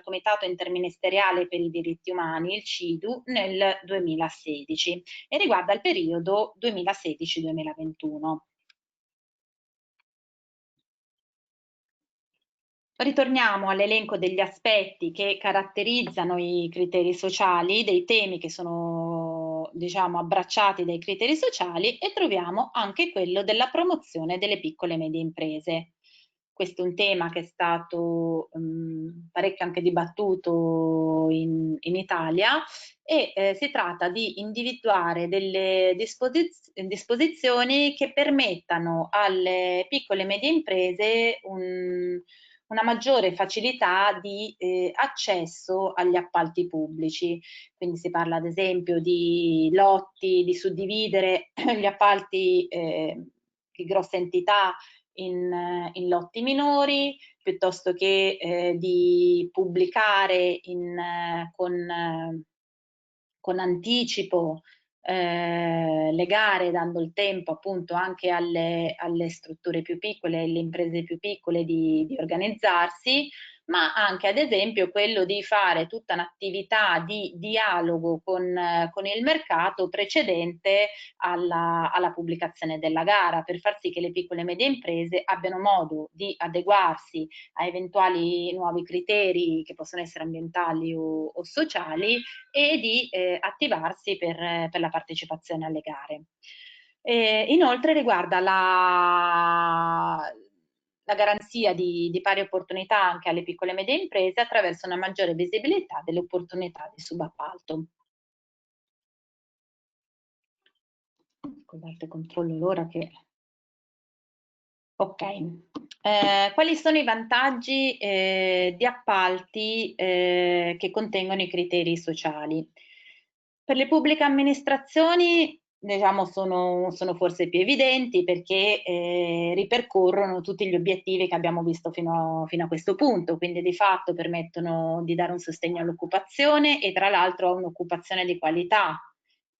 Comitato Interministeriale per i Diritti Umani, il CIDU, nel 2016 e riguarda il periodo 2016-2021. Ritorniamo all'elenco degli aspetti che caratterizzano i criteri sociali, dei temi che sono, diciamo, abbracciati dai criteri sociali, e troviamo anche quello della promozione delle piccole e medie imprese. Questo è un tema che è stato parecchio anche dibattuto in Italia, e si tratta di individuare delle disposizioni che permettano alle piccole e medie imprese una maggiore facilità di accesso agli appalti pubblici. Quindi si parla ad esempio di lotti, di suddividere gli appalti di grosse entità in lotti minori, piuttosto che di pubblicare con anticipo le gare, dando il tempo appunto anche alle strutture più piccole, alle imprese più piccole di organizzarsi, ma anche ad esempio quello di fare tutta un'attività di dialogo con il mercato precedente alla pubblicazione della gara, per far sì che le piccole e medie imprese abbiano modo di adeguarsi a eventuali nuovi criteri che possono essere ambientali o sociali, e di attivarsi per la partecipazione alle gare. Inoltre riguarda la garanzia di pari opportunità anche alle piccole e medie imprese attraverso una maggiore visibilità delle opportunità di subappalto. Scusate, controllo l'ora che... Ok, quali sono i vantaggi di appalti che contengono i criteri sociali? Per le pubbliche amministrazioni, diciamo, sono forse più evidenti, perché ripercorrono tutti gli obiettivi che abbiamo visto fino a questo punto, quindi di fatto permettono di dare un sostegno all'occupazione e tra l'altro a un'occupazione di qualità,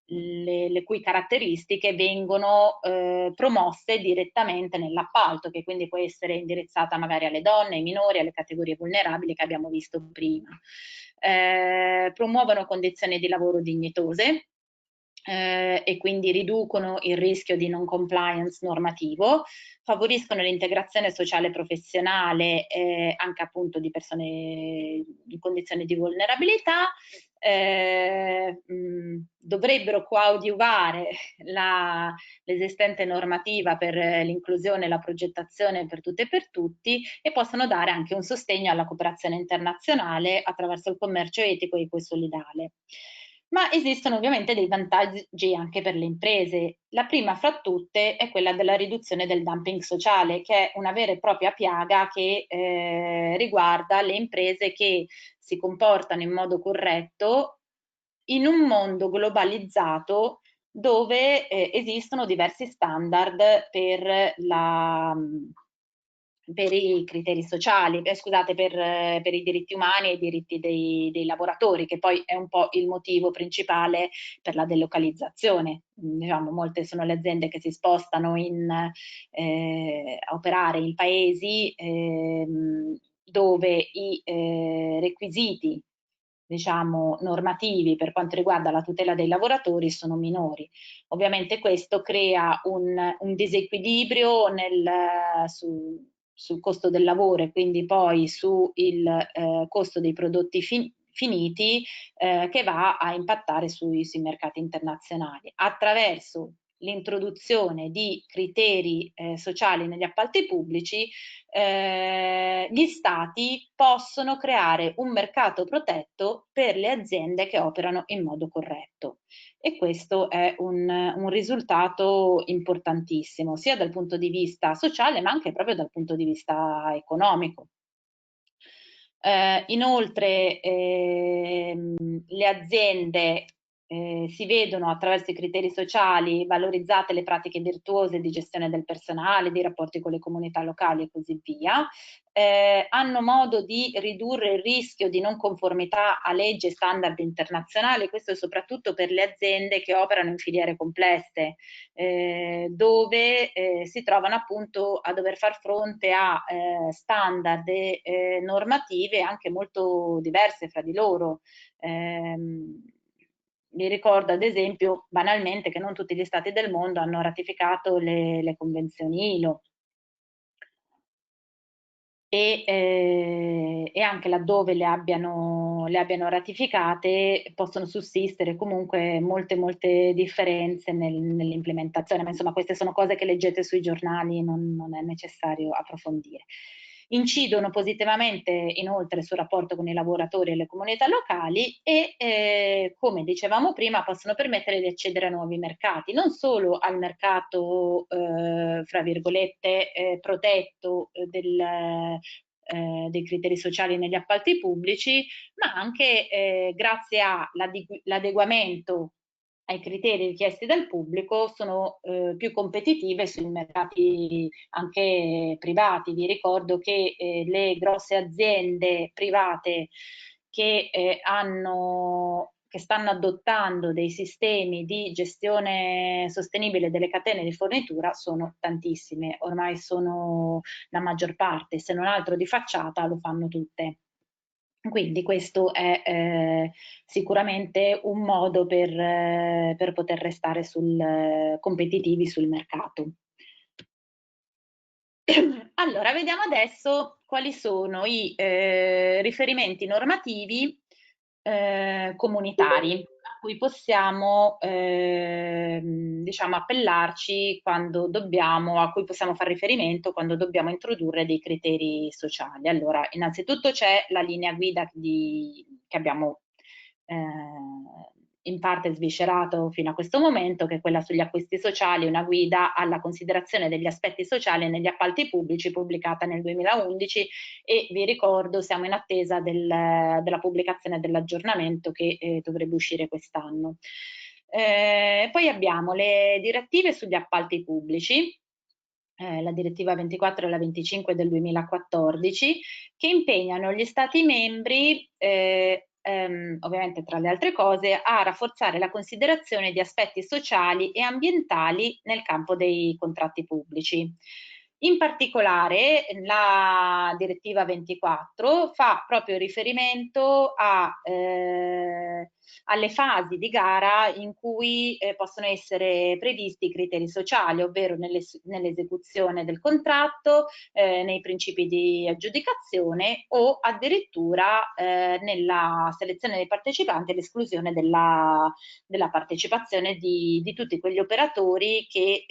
le cui caratteristiche vengono promosse direttamente nell'appalto, che quindi può essere indirizzata magari alle donne, ai minori, alle categorie vulnerabili che abbiamo visto prima. Promuovono condizioni di lavoro dignitose, e quindi riducono il rischio di non compliance normativo, favoriscono l'integrazione sociale e professionale anche appunto di persone in condizioni di vulnerabilità, dovrebbero coadiuvare l'esistente normativa per l'inclusione e la progettazione per tutte e per tutti, e possono dare anche un sostegno alla cooperazione internazionale attraverso il commercio etico e solidale. Ma esistono ovviamente dei vantaggi anche per le imprese. La prima fra tutte è quella della riduzione del dumping sociale, che è una vera e propria piaga che riguarda le imprese che si comportano in modo corretto in un mondo globalizzato dove esistono diversi standard per i criteri sociali, scusate, per i diritti umani e i diritti dei lavoratori, che poi è un po' il motivo principale per la delocalizzazione. Diciamo, molte sono le aziende che si spostano a operare in paesi dove i requisiti, diciamo, normativi per quanto riguarda la tutela dei lavoratori sono minori. Ovviamente questo crea un disequilibrio sul costo del lavoro e quindi poi sul costo dei prodotti finiti, che va a impattare sui mercati internazionali. Attraverso l'introduzione di criteri sociali negli appalti pubblici, gli stati possono creare un mercato protetto per le aziende che operano in modo corretto, e questo è un risultato importantissimo sia dal punto di vista sociale ma anche proprio dal punto di vista economico. Inoltre le aziende si vedono attraverso i criteri sociali valorizzate le pratiche virtuose di gestione del personale, di rapporti con le comunità locali e così via. Hanno modo di ridurre il rischio di non conformità a leggi e standard internazionali, questo soprattutto per le aziende che operano in filiere complesse, dove si trovano appunto a dover far fronte a standard e normative anche molto diverse fra di loro. Mi ricordo ad esempio banalmente che non tutti gli stati del mondo hanno ratificato le convenzioni ILO. e anche laddove le abbiano ratificate possono sussistere comunque molte differenze nell'implementazione, ma insomma queste sono cose che leggete sui giornali, non è necessario approfondire. Incidono positivamente inoltre sul rapporto con i lavoratori e le comunità locali e, come dicevamo prima, possono permettere di accedere a nuovi mercati, non solo al mercato, fra virgolette, protetto dei criteri sociali negli appalti pubblici, ma anche grazie all'adeguamento ai criteri richiesti dal pubblico sono più competitive sui mercati anche privati. Vi ricordo che le grosse aziende private che stanno adottando dei sistemi di gestione sostenibile delle catene di fornitura sono tantissime, ormai sono la maggior parte, se non altro di facciata lo fanno tutte. Quindi questo è sicuramente un modo per poter restare competitivi sul mercato. Allora, vediamo adesso quali sono i riferimenti normativi comunitari a cui possiamo diciamo appellarci a cui possiamo fare riferimento quando dobbiamo introdurre dei criteri sociali. Allora, innanzitutto c'è la linea guida che abbiamo in parte sviscerato fino a questo momento, che è quella sugli acquisti sociali, una guida alla considerazione degli aspetti sociali negli appalti pubblici, pubblicata nel 2011, e vi ricordo siamo in attesa della pubblicazione dell'aggiornamento che dovrebbe uscire quest'anno. Poi abbiamo le direttive sugli appalti pubblici, la direttiva 24 e la 25 del 2014, che impegnano gli Stati membri, ovviamente tra le altre cose, a rafforzare la considerazione di aspetti sociali e ambientali nel campo dei contratti pubblici. In particolare la direttiva 24 fa proprio riferimento alle fasi di gara in cui possono essere previsti i criteri sociali, ovvero nell'esecuzione del contratto, nei principi di aggiudicazione o addirittura nella selezione dei partecipanti e l'esclusione della partecipazione di tutti quegli operatori che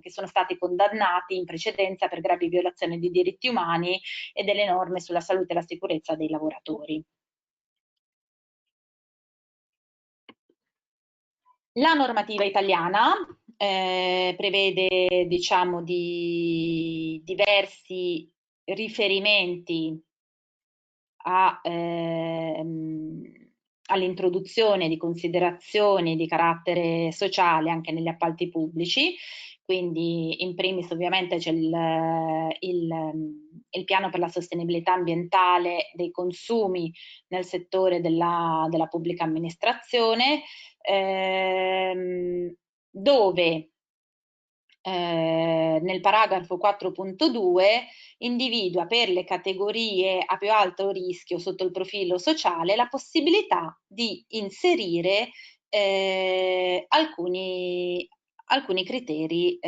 sono stati condannati in precedenza per gravi violazioni di diritti umani e delle norme sulla salute e la sicurezza dei lavoratori. La normativa italiana prevede, diciamo, di diversi riferimenti all'introduzione di considerazioni di carattere sociale anche negli appalti pubblici. Quindi in primis ovviamente c'è il piano per la sostenibilità ambientale dei consumi nel settore della pubblica amministrazione, dove nel paragrafo 4.2 individua per le categorie a più alto rischio sotto il profilo sociale la possibilità di inserire alcuni criteri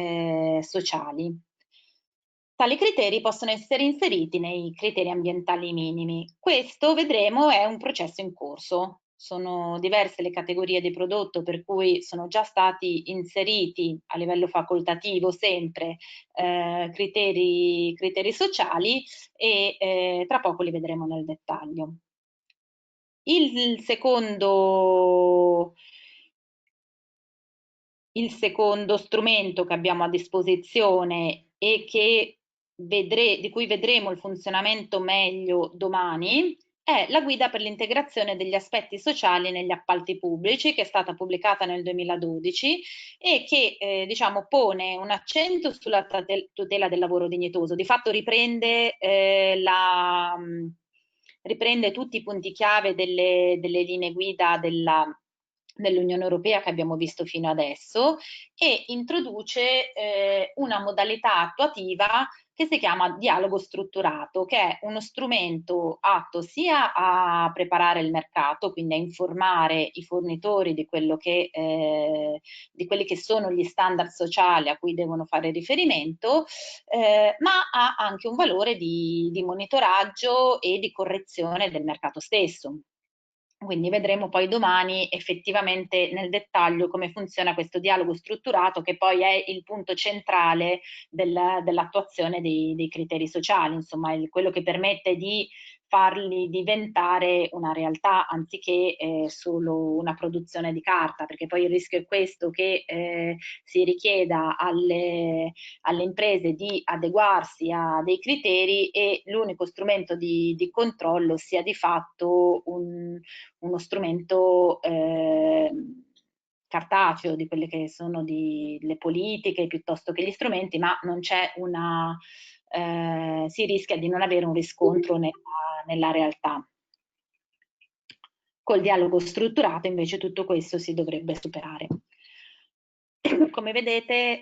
sociali. Tali criteri possono essere inseriti nei criteri ambientali minimi. Questo, vedremo, è un processo in corso. Sono diverse le categorie di prodotto per cui sono già stati inseriti a livello facoltativo sempre criteri sociali e tra poco li vedremo nel dettaglio. Il secondo strumento che abbiamo a disposizione e di cui vedremo il funzionamento meglio domani è la guida per l'integrazione degli aspetti sociali negli appalti pubblici, che è stata pubblicata nel 2012 e che diciamo pone un accento sulla tutela del lavoro dignitoso. Di fatto riprende tutti i punti chiave delle linee guida dell'Unione Europea che abbiamo visto fino adesso e introduce una modalità attuativa che si chiama dialogo strutturato, che è uno strumento atto sia a preparare il mercato, quindi a informare i fornitori di quelli che sono gli standard sociali a cui devono fare riferimento, ma ha anche un valore di monitoraggio e di correzione del mercato stesso. Quindi vedremo poi domani effettivamente nel dettaglio come funziona questo dialogo strutturato, che poi è il punto centrale dell'attuazione dei criteri sociali, insomma quello che permette di farli diventare una realtà anziché solo una produzione di carta, perché poi il rischio è questo, che si richieda alle imprese di adeguarsi a dei criteri e l'unico strumento di controllo sia di fatto uno strumento cartaceo di quelle che sono le politiche piuttosto che gli strumenti, ma non c'è si rischia di non avere un riscontro nella realtà. Col dialogo strutturato invece tutto questo si dovrebbe superare. Come vedete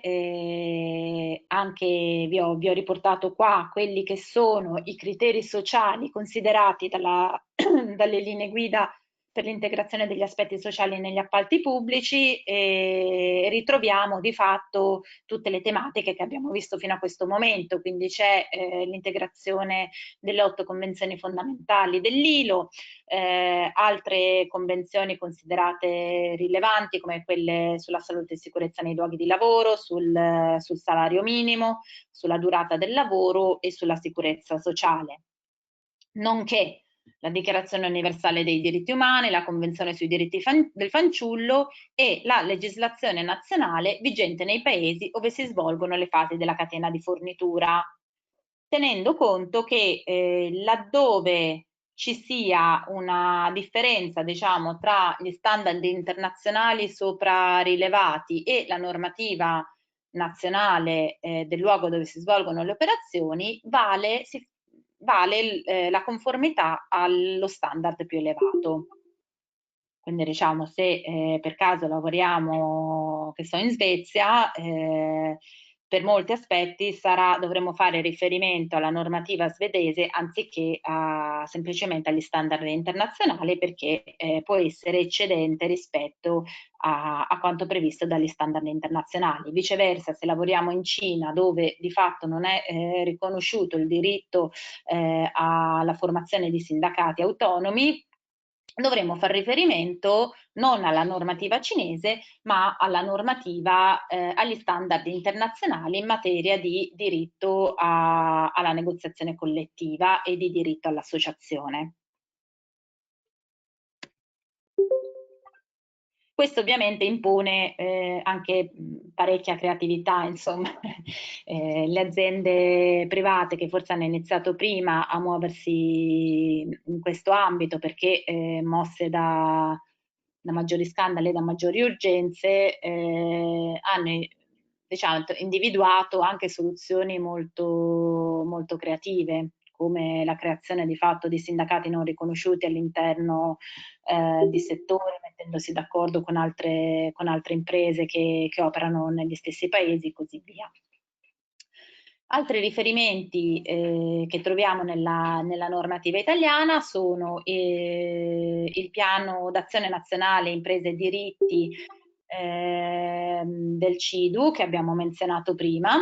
anche vi ho riportato qua quelli che sono i criteri sociali considerati dalle linee guida per l'integrazione degli aspetti sociali negli appalti pubblici e ritroviamo di fatto tutte le tematiche che abbiamo visto fino a questo momento, quindi c'è l'integrazione delle 8 convenzioni fondamentali dell'ILO, altre convenzioni considerate rilevanti come quelle sulla salute e sicurezza nei luoghi di lavoro, sul salario minimo, sulla durata del lavoro e sulla sicurezza sociale, nonché la Dichiarazione universale dei diritti umani, la Convenzione sui diritti del fanciullo e la legislazione nazionale vigente nei paesi dove si svolgono le fasi della catena di fornitura, tenendo conto che laddove ci sia una differenza, diciamo, tra gli standard internazionali sopra rilevati e la normativa nazionale del luogo dove si svolgono le operazioni, vale la conformità allo standard più elevato. Quindi diciamo se per caso lavoriamo, che so, in Svezia, per molti aspetti dovremo fare riferimento alla normativa svedese anziché semplicemente agli standard internazionali, perché può essere eccedente rispetto a quanto previsto dagli standard internazionali. Viceversa, se lavoriamo in Cina, dove di fatto non è riconosciuto il diritto alla formazione di sindacati autonomi, dovremo far riferimento non alla normativa cinese, ma alla normativa, agli standard internazionali in materia di diritto alla negoziazione collettiva e di diritto all'associazione. Questo ovviamente impone anche parecchia creatività, insomma. Le aziende private che forse hanno iniziato prima a muoversi in questo ambito perché mosse da maggiori scandali e da maggiori urgenze hanno, diciamo, individuato anche soluzioni molto, molto creative, come la creazione di fatto di sindacati non riconosciuti all'interno di settore, mettendosi d'accordo con altre imprese che operano negli stessi paesi e così via. Altri riferimenti che troviamo nella normativa italiana sono il piano d'azione nazionale imprese e diritti del CIDU che abbiamo menzionato prima,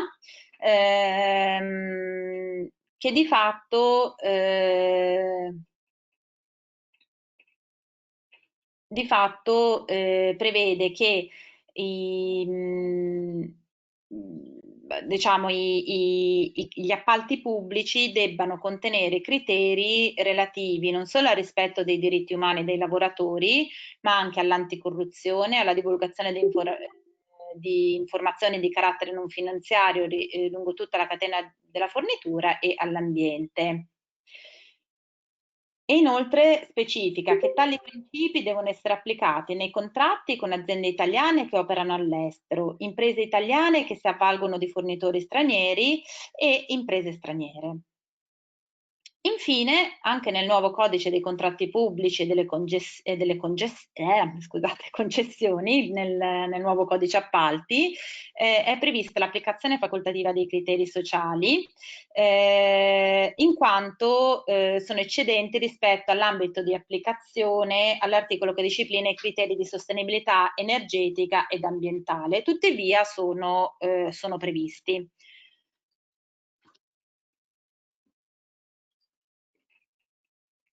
che di fatto prevede che diciamo, gli appalti pubblici debbano contenere criteri relativi non solo al rispetto dei diritti umani dei lavoratori, ma anche all'anticorruzione, alla divulgazione di informazioni di carattere non finanziario lungo tutta la catena della fornitura e all'ambiente. E inoltre specifica che tali principi devono essere applicati nei contratti con aziende italiane che operano all'estero, imprese italiane che si avvalgono di fornitori stranieri e imprese straniere. infine, anche nel nuovo codice dei contratti pubblici e delle concessioni, nel nuovo codice appalti, è prevista l'applicazione facoltativa dei criteri sociali, in quanto sono eccedenti rispetto all'ambito di applicazione all'articolo che disciplina i criteri di sostenibilità energetica ed ambientale. Tuttavia sono previsti.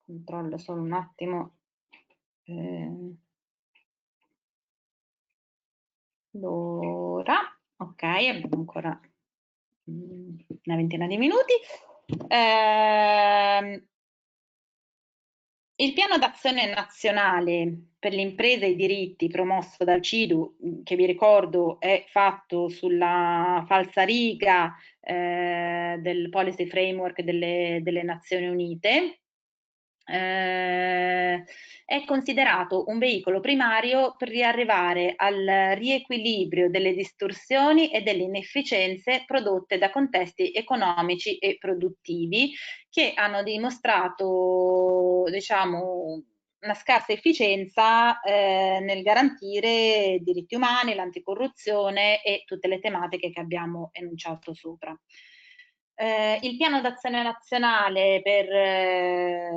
Controllo solo un attimo. Allora, ok, abbiamo ancora una ventina di minuti. Il piano d'azione nazionale per l'impresa e i diritti promosso dal CIDU, che vi ricordo è fatto sulla falsariga del Policy Framework delle Nazioni Unite, è considerato un veicolo primario per riarrivare al riequilibrio delle distorsioni e delle inefficienze prodotte da contesti economici e produttivi che hanno dimostrato, diciamo, una scarsa efficienza nel garantire diritti umani, l'anticorruzione e tutte le tematiche che abbiamo enunciato sopra. Il piano d'azione nazionale per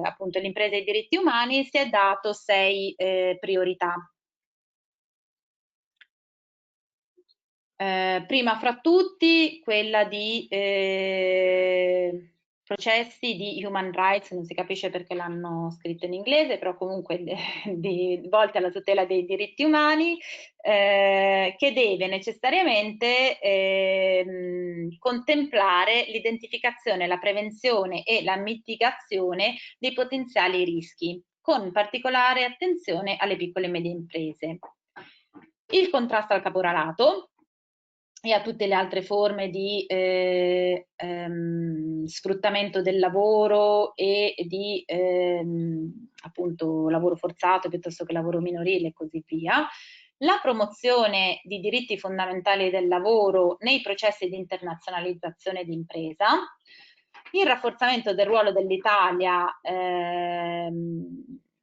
appunto l'impresa e i diritti umani si è dato 6 priorità. Prima fra tutti quella di processi di human rights, non si capisce perché l'hanno scritto in inglese, però comunque volte alla tutela dei diritti umani, che deve necessariamente contemplare l'identificazione, la prevenzione e la mitigazione dei potenziali rischi, con particolare attenzione alle piccole e medie imprese. Il contrasto al caporalato e a tutte le altre forme di sfruttamento del lavoro e di appunto lavoro forzato piuttosto che lavoro minorile e così via. La promozione di diritti fondamentali del lavoro nei processi di internazionalizzazione d'impresa, il rafforzamento del ruolo dell'Italia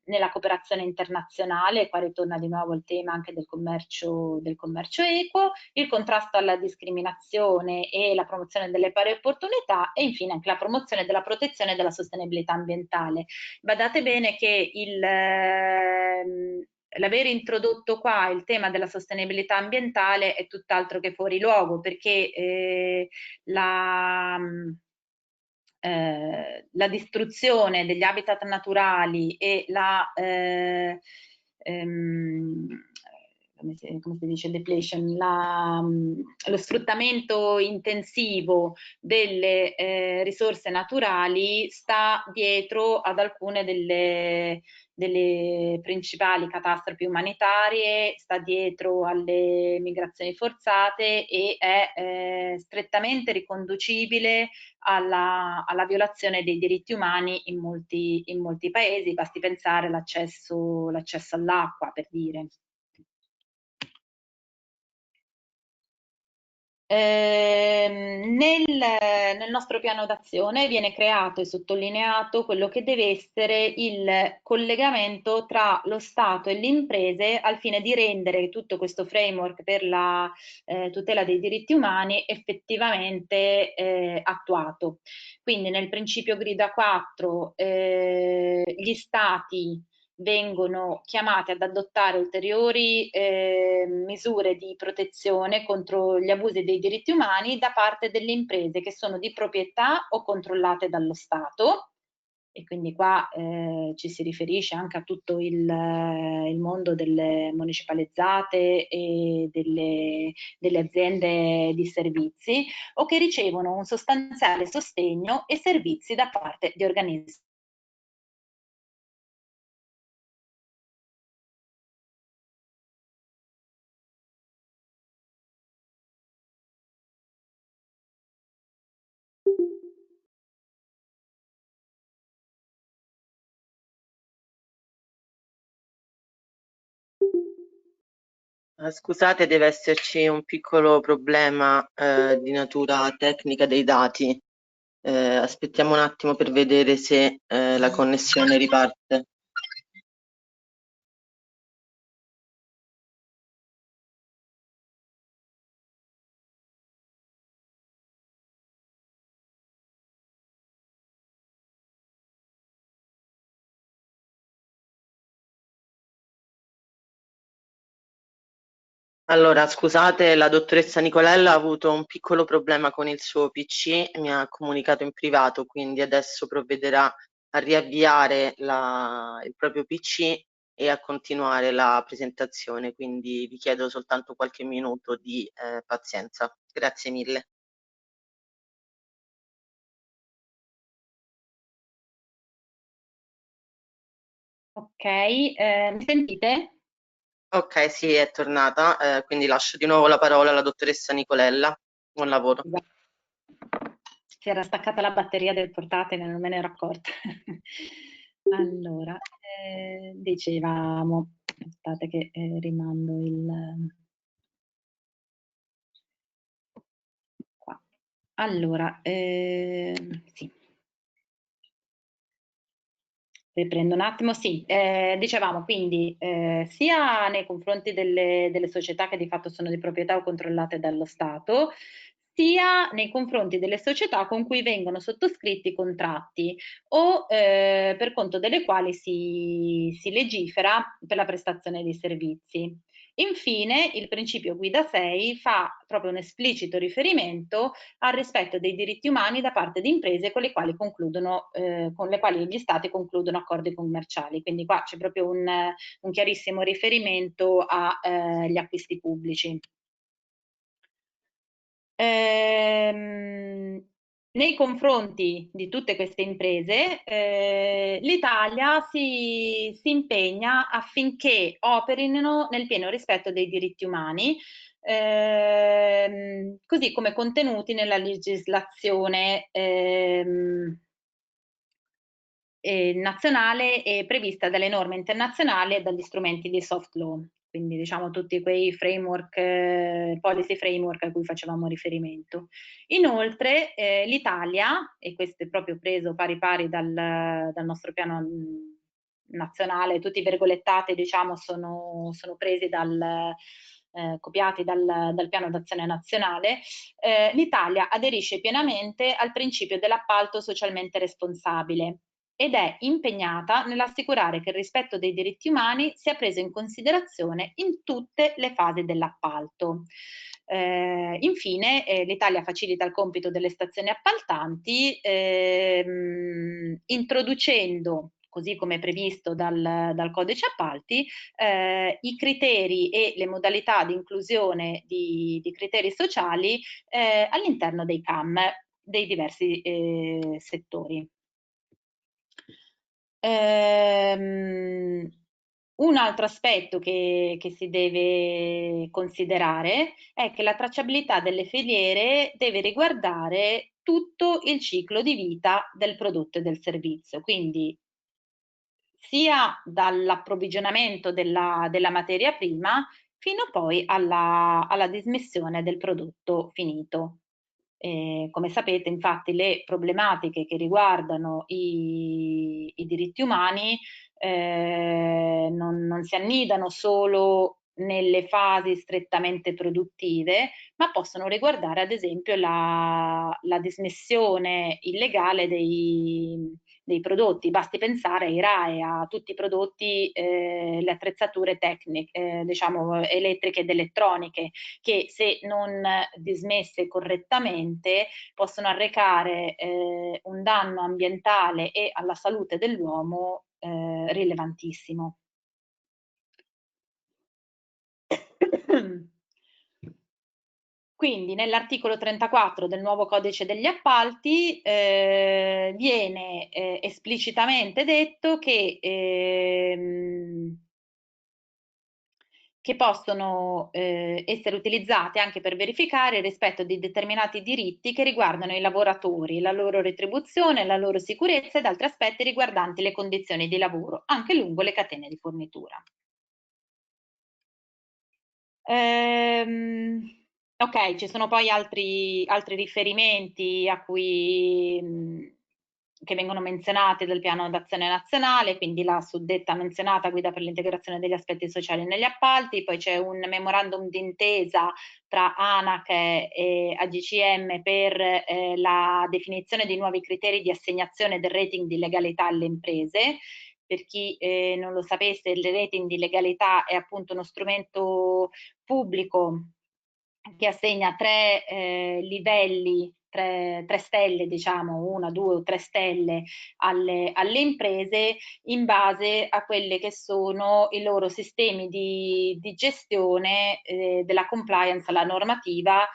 nella cooperazione internazionale, qua ritorna di nuovo il tema anche del commercio equo, il contrasto alla discriminazione e la promozione delle pari opportunità e infine anche la promozione della protezione e della sostenibilità ambientale. Badate bene che l'aver introdotto qua il tema della sostenibilità ambientale è tutt'altro che fuori luogo, perché la distruzione degli habitat naturali e come si dice, depletion, lo sfruttamento intensivo delle risorse naturali sta dietro ad alcune delle principali catastrofi umanitarie, sta dietro alle migrazioni forzate e è strettamente riconducibile alla violazione dei diritti umani in molti paesi, basti pensare all'accesso all'acqua, per dire. Nel nostro piano d'azione viene creato e sottolineato quello che deve essere il collegamento tra lo Stato e le imprese al fine di rendere tutto questo framework per la tutela dei diritti umani effettivamente attuato. Quindi nel principio Grida 4 gli Stati vengono chiamati ad adottare ulteriori misure di protezione contro gli abusi dei diritti umani da parte delle imprese che sono di proprietà o controllate dallo Stato. E quindi qua ci si riferisce anche a tutto il mondo delle municipalizzate e delle aziende di servizi o che ricevono un sostanziale sostegno e servizi da parte di organismi. Scusate, deve esserci un piccolo problema di natura tecnica dei dati. Aspettiamo un attimo per vedere se la connessione riparte. Allora, scusate, la dottoressa Nicolella ha avuto un piccolo problema con il suo PC, mi ha comunicato in privato, quindi adesso provvederà a riavviare il proprio PC e a continuare la presentazione, quindi vi chiedo soltanto qualche minuto di pazienza. Grazie mille. Ok, mi sentite? Ok, sì, è tornata, quindi lascio di nuovo la parola alla dottoressa Nicolella. Buon lavoro. Esatto. Si era staccata la batteria del portatile, non me ne ero accorta. Allora, dicevamo, aspettate che rimando qua. Allora, sì. Riprendo un attimo, sì, dicevamo quindi sia nei confronti delle società che di fatto sono di proprietà o controllate dallo Stato, sia nei confronti delle società con cui vengono sottoscritti contratti o per conto delle quali si legifera per la prestazione di servizi. Infine, il principio guida 6 fa proprio un esplicito riferimento al rispetto dei diritti umani da parte di imprese con le quali gli stati concludono accordi commerciali. Quindi qua c'è proprio un chiarissimo riferimento agli acquisti pubblici. Nei confronti di tutte queste imprese, l'Italia si impegna affinché operino nel pieno rispetto dei diritti umani, così come contenuti nella legislazione nazionale e prevista dalle norme internazionali e dagli strumenti di soft law, quindi diciamo tutti quei framework, policy framework a cui facevamo riferimento. Inoltre l'Italia, e questo è proprio preso pari pari dal nostro piano nazionale, tutti i virgolettati diciamo sono presi copiati dal piano d'azione nazionale, l'Italia aderisce pienamente al principio dell'appalto socialmente responsabile ed è impegnata nell'assicurare che il rispetto dei diritti umani sia preso in considerazione in tutte le fasi dell'appalto. Infine, l'Italia facilita il compito delle stazioni appaltanti introducendo, così come previsto dal codice appalti, i criteri e le modalità di inclusione di criteri sociali all'interno dei CAM dei diversi settori. Un altro aspetto che si deve considerare è che la tracciabilità delle filiere deve riguardare tutto il ciclo di vita del prodotto e del servizio, quindi sia dall'approvvigionamento della materia prima fino poi alla dismissione del prodotto finito. Come sapete, infatti, le problematiche che riguardano i diritti umani non si annidano solo nelle fasi strettamente produttive, ma possono riguardare ad esempio la dismissione illegale dei prodotti. Basti pensare ai RAEE, a tutti i prodotti, le attrezzature tecniche, diciamo elettriche ed elettroniche, che se non dismesse correttamente possono arrecare un danno ambientale e alla salute dell'uomo rilevantissimo. Quindi nell'articolo 34 del nuovo codice degli appalti viene esplicitamente detto che possono essere utilizzate anche per verificare il rispetto di determinati diritti che riguardano i lavoratori, la loro retribuzione, la loro sicurezza ed altri aspetti riguardanti le condizioni di lavoro, anche lungo le catene di fornitura. Ok, ci sono poi altri riferimenti che vengono menzionati dal piano d'azione nazionale, quindi la suddetta menzionata guida per l'integrazione degli aspetti sociali negli appalti, poi c'è un memorandum d'intesa tra ANAC e AGCM per la definizione di nuovi criteri di assegnazione del rating di legalità alle imprese. Per chi non lo sapesse, il rating di legalità è appunto uno strumento pubblico che assegna tre livelli, tre stelle, diciamo, 1, 2 o 3 stelle alle imprese in base a quelle che sono i loro sistemi di gestione della compliance alla normativa,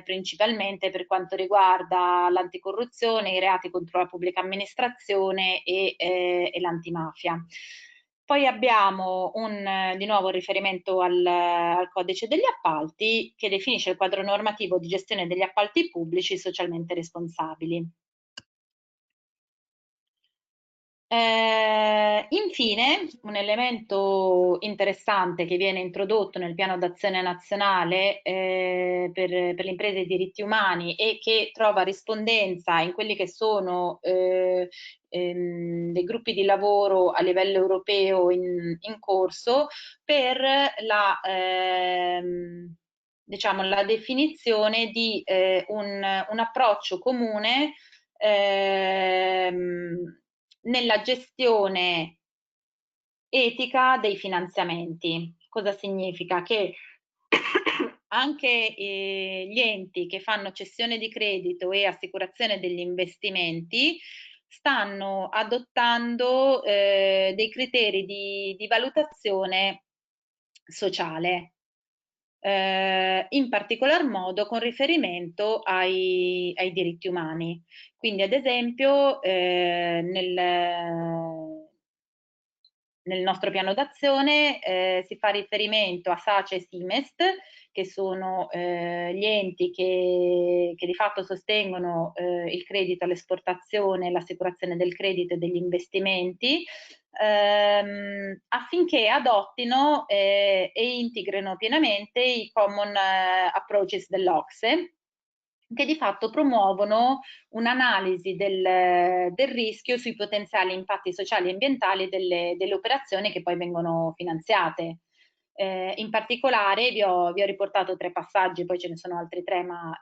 principalmente per quanto riguarda l'anticorruzione, i reati contro la pubblica amministrazione e l'antimafia. Poi abbiamo di nuovo un riferimento al codice degli appalti che definisce il quadro normativo di gestione degli appalti pubblici socialmente responsabili. Infine, un elemento interessante che viene introdotto nel piano d'azione nazionale per le imprese dei diritti umani e che trova rispondenza in quelli che sono dei gruppi di lavoro a livello europeo in corso per diciamo, la definizione di un approccio comune nella gestione etica dei finanziamenti. Cosa significa? Che anche gli enti che fanno cessione di credito e assicurazione degli investimenti stanno adottando dei criteri di valutazione sociale, in particolar modo con riferimento ai diritti umani. Quindi, ad esempio, nel nostro piano d'azione si fa riferimento a SACE e SIMEST, che sono gli enti che di fatto sostengono il credito all'esportazione, l'assicurazione del credito e degli investimenti, affinché adottino e integrino pienamente i common approaches dell'OCSE, che di fatto promuovono un'analisi del rischio sui potenziali impatti sociali e ambientali delle operazioni che poi vengono finanziate. In particolare vi ho riportato 3 passaggi, poi ce ne sono altri 3, ma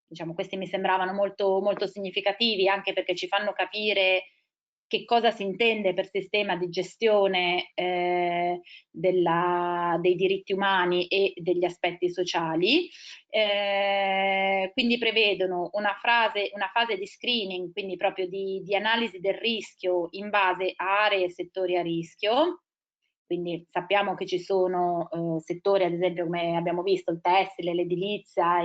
diciamo, questi mi sembravano molto, molto significativi, anche perché ci fanno capire che cosa si intende per sistema di gestione dei diritti umani e degli aspetti sociali. Quindi prevedono una fase di screening, quindi proprio di analisi del rischio in base a aree e settori a rischio. Quindi sappiamo che ci sono settori, ad esempio, come abbiamo visto, il tessile, l'edilizia,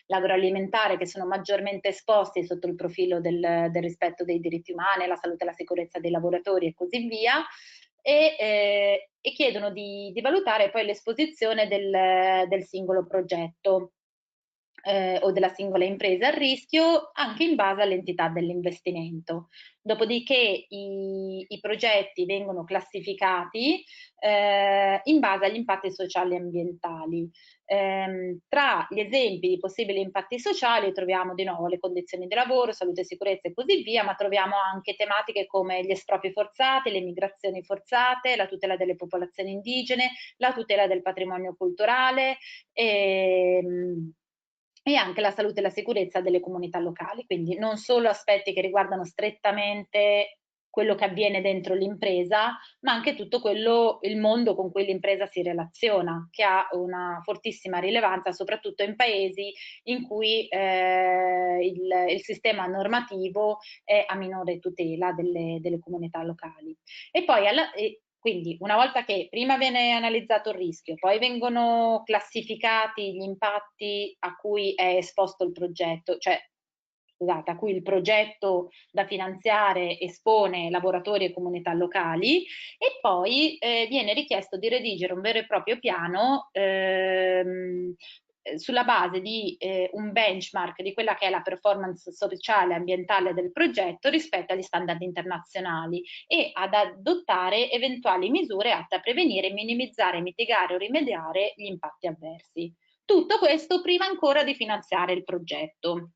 l'agroalimentare, che sono maggiormente esposti sotto il profilo del rispetto dei diritti umani, la salute e la sicurezza dei lavoratori e così via. E chiedono di valutare poi l'esposizione del singolo progetto o della singola impresa al rischio anche in base all'entità dell'investimento. Dopodiché i progetti vengono classificati in base agli impatti sociali e ambientali. Tra gli esempi di possibili impatti sociali troviamo di nuovo le condizioni di lavoro, salute e sicurezza e così via, ma troviamo anche tematiche come gli espropri forzati, le migrazioni forzate, la tutela delle popolazioni indigene, la tutela del patrimonio culturale e anche la salute e la sicurezza delle comunità locali, quindi non solo aspetti che riguardano strettamente quello che avviene dentro l'impresa, ma anche tutto il mondo con cui l'impresa si relaziona, che ha una fortissima rilevanza, soprattutto in paesi in cui il sistema normativo è a minore tutela delle comunità locali. E poi quindi una volta che prima viene analizzato il rischio, poi vengono classificati gli impatti a cui è esposto il progetto, cioè scusate, a cui il progetto da finanziare espone lavoratori e comunità locali, e poi viene richiesto di redigere un vero e proprio piano sulla base di un benchmark di quella che è la performance sociale e ambientale del progetto rispetto agli standard internazionali e ad adottare eventuali misure atte a prevenire, minimizzare, mitigare o rimediare gli impatti avversi. Tutto questo prima ancora di finanziare il progetto.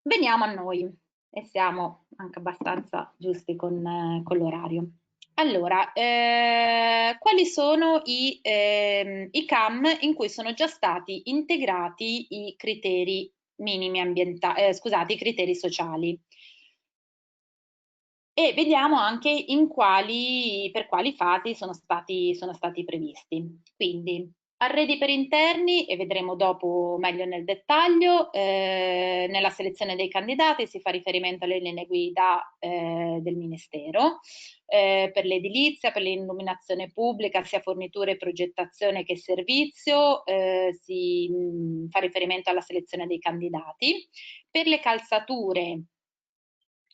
Veniamo a noi e siamo anche abbastanza giusti con l'orario. Allora, quali sono i CAM in cui sono già stati integrati i criteri minimi ambientali, scusate, i criteri sociali? E vediamo anche per quali fasi sono stati previsti. Quindi, arredi per interni, e vedremo dopo meglio nel dettaglio, nella selezione dei candidati si fa riferimento alle linee guida del Ministero, per l'edilizia, per l'illuminazione pubblica, sia forniture, progettazione che servizio, si fa riferimento alla selezione dei candidati. Per le calzature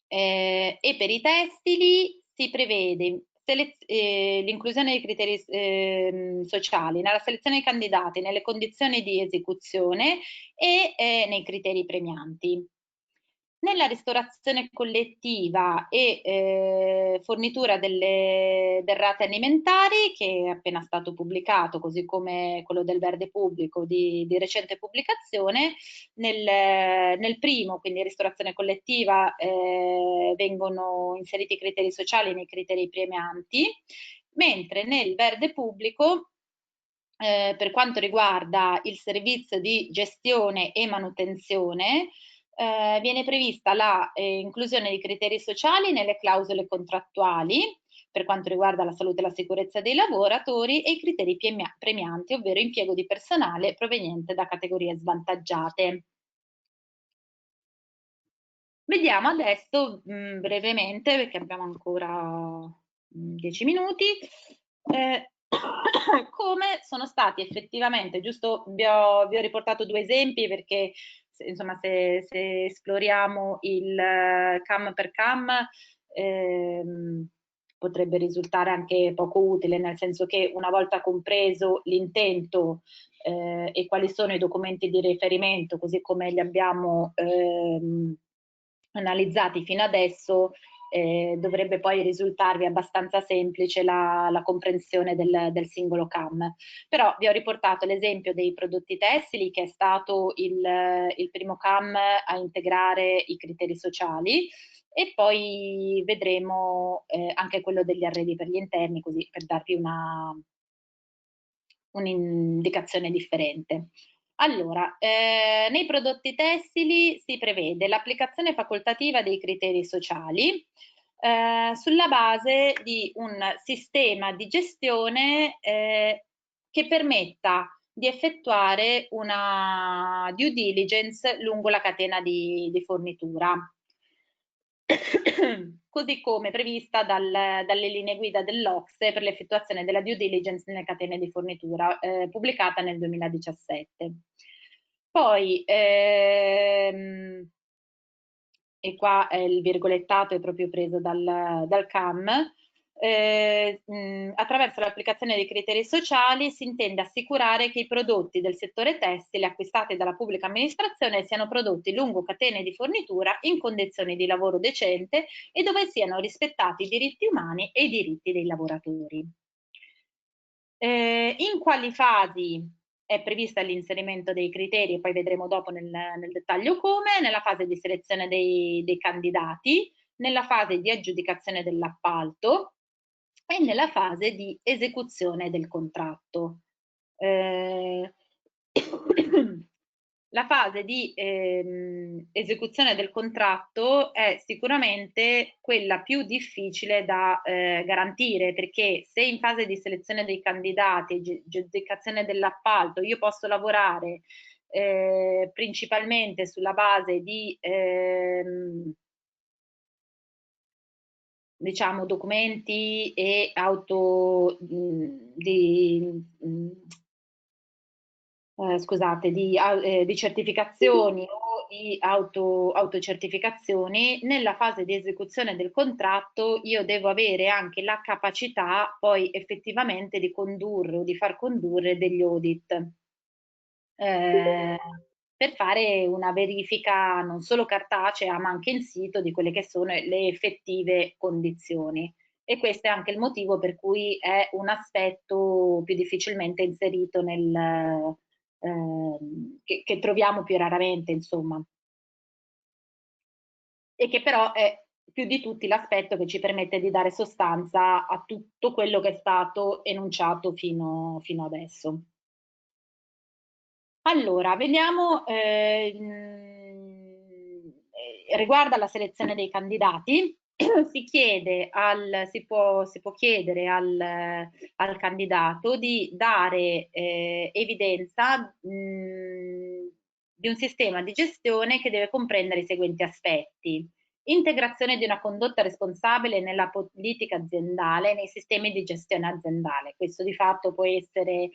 e per i tessili si prevede l'inclusione dei criteri sociali nella selezione dei candidati, nelle condizioni di esecuzione e nei criteri premianti. Nella ristorazione collettiva e fornitura delle derrate alimentari, che è appena stato pubblicato, così come quello del verde pubblico di recente pubblicazione, nel primo, quindi ristorazione collettiva, vengono inseriti i criteri sociali nei criteri premianti, mentre nel verde pubblico per quanto riguarda il servizio di gestione e manutenzione, viene prevista la inclusione di criteri sociali nelle clausole contrattuali per quanto riguarda la salute e la sicurezza dei lavoratori e i criteri premianti, ovvero impiego di personale proveniente da categorie svantaggiate. Vediamo adesso brevemente, perché abbiamo ancora 10 minuti, come sono stati effettivamente, giusto vi ho riportato due esempi perché insomma se esploriamo il CAM per CAM potrebbe risultare anche poco utile, nel senso che una volta compreso l'intento e quali sono i documenti di riferimento, così come li abbiamo analizzati fino adesso, dovrebbe poi risultarvi abbastanza semplice la comprensione del singolo CAM. Però vi ho riportato l'esempio dei prodotti tessili, che è stato il primo CAM a integrare i criteri sociali, e poi vedremo anche quello degli arredi per gli interni, così per darvi un'indicazione differente. Allora, nei prodotti tessili si prevede l'applicazione facoltativa dei criteri sociali sulla base di un sistema di gestione che permetta di effettuare una due diligence lungo la catena di fornitura, così come prevista dalle linee guida dell'OCSE per l'effettuazione della due diligence nelle catene di fornitura, pubblicata nel 2017. Poi, e qua il virgolettato è proprio preso dal CAM, attraverso l'applicazione dei criteri sociali si intende assicurare che i prodotti del settore tessile acquistati dalla pubblica amministrazione siano prodotti lungo catene di fornitura in condizioni di lavoro decente e dove siano rispettati i diritti umani e i diritti dei lavoratori. In quali fasi è prevista l'inserimento dei criteri, e poi vedremo dopo nel dettaglio come? Nella fase di selezione dei candidati, nella fase di aggiudicazione dell'appalto e nella fase di esecuzione del contratto. La fase di esecuzione del contratto è sicuramente quella più difficile da garantire, perché se in fase di selezione dei candidati, aggiudicazione dell'appalto, io posso lavorare principalmente sulla base di diciamo documenti e scusate, di certificazioni o di autocertificazioni, nella fase di esecuzione del contratto io devo avere anche la capacità poi effettivamente di condurre o di far condurre degli audit per fare una verifica non solo cartacea ma anche in sito di quelle che sono le effettive condizioni. e questo è anche il motivo per cui è un aspetto più difficilmente inserito che troviamo più raramente, insomma, e che però è più di tutti l'aspetto che ci permette di dare sostanza a tutto quello che è stato enunciato fino adesso. Allora, vediamo, riguardo alla selezione dei candidati, si può chiedere al candidato di dare evidenza di un sistema di gestione che deve comprendere i seguenti aspetti: integrazione di una condotta responsabile nella politica aziendale e nei sistemi di gestione aziendale. Questo di fatto può essere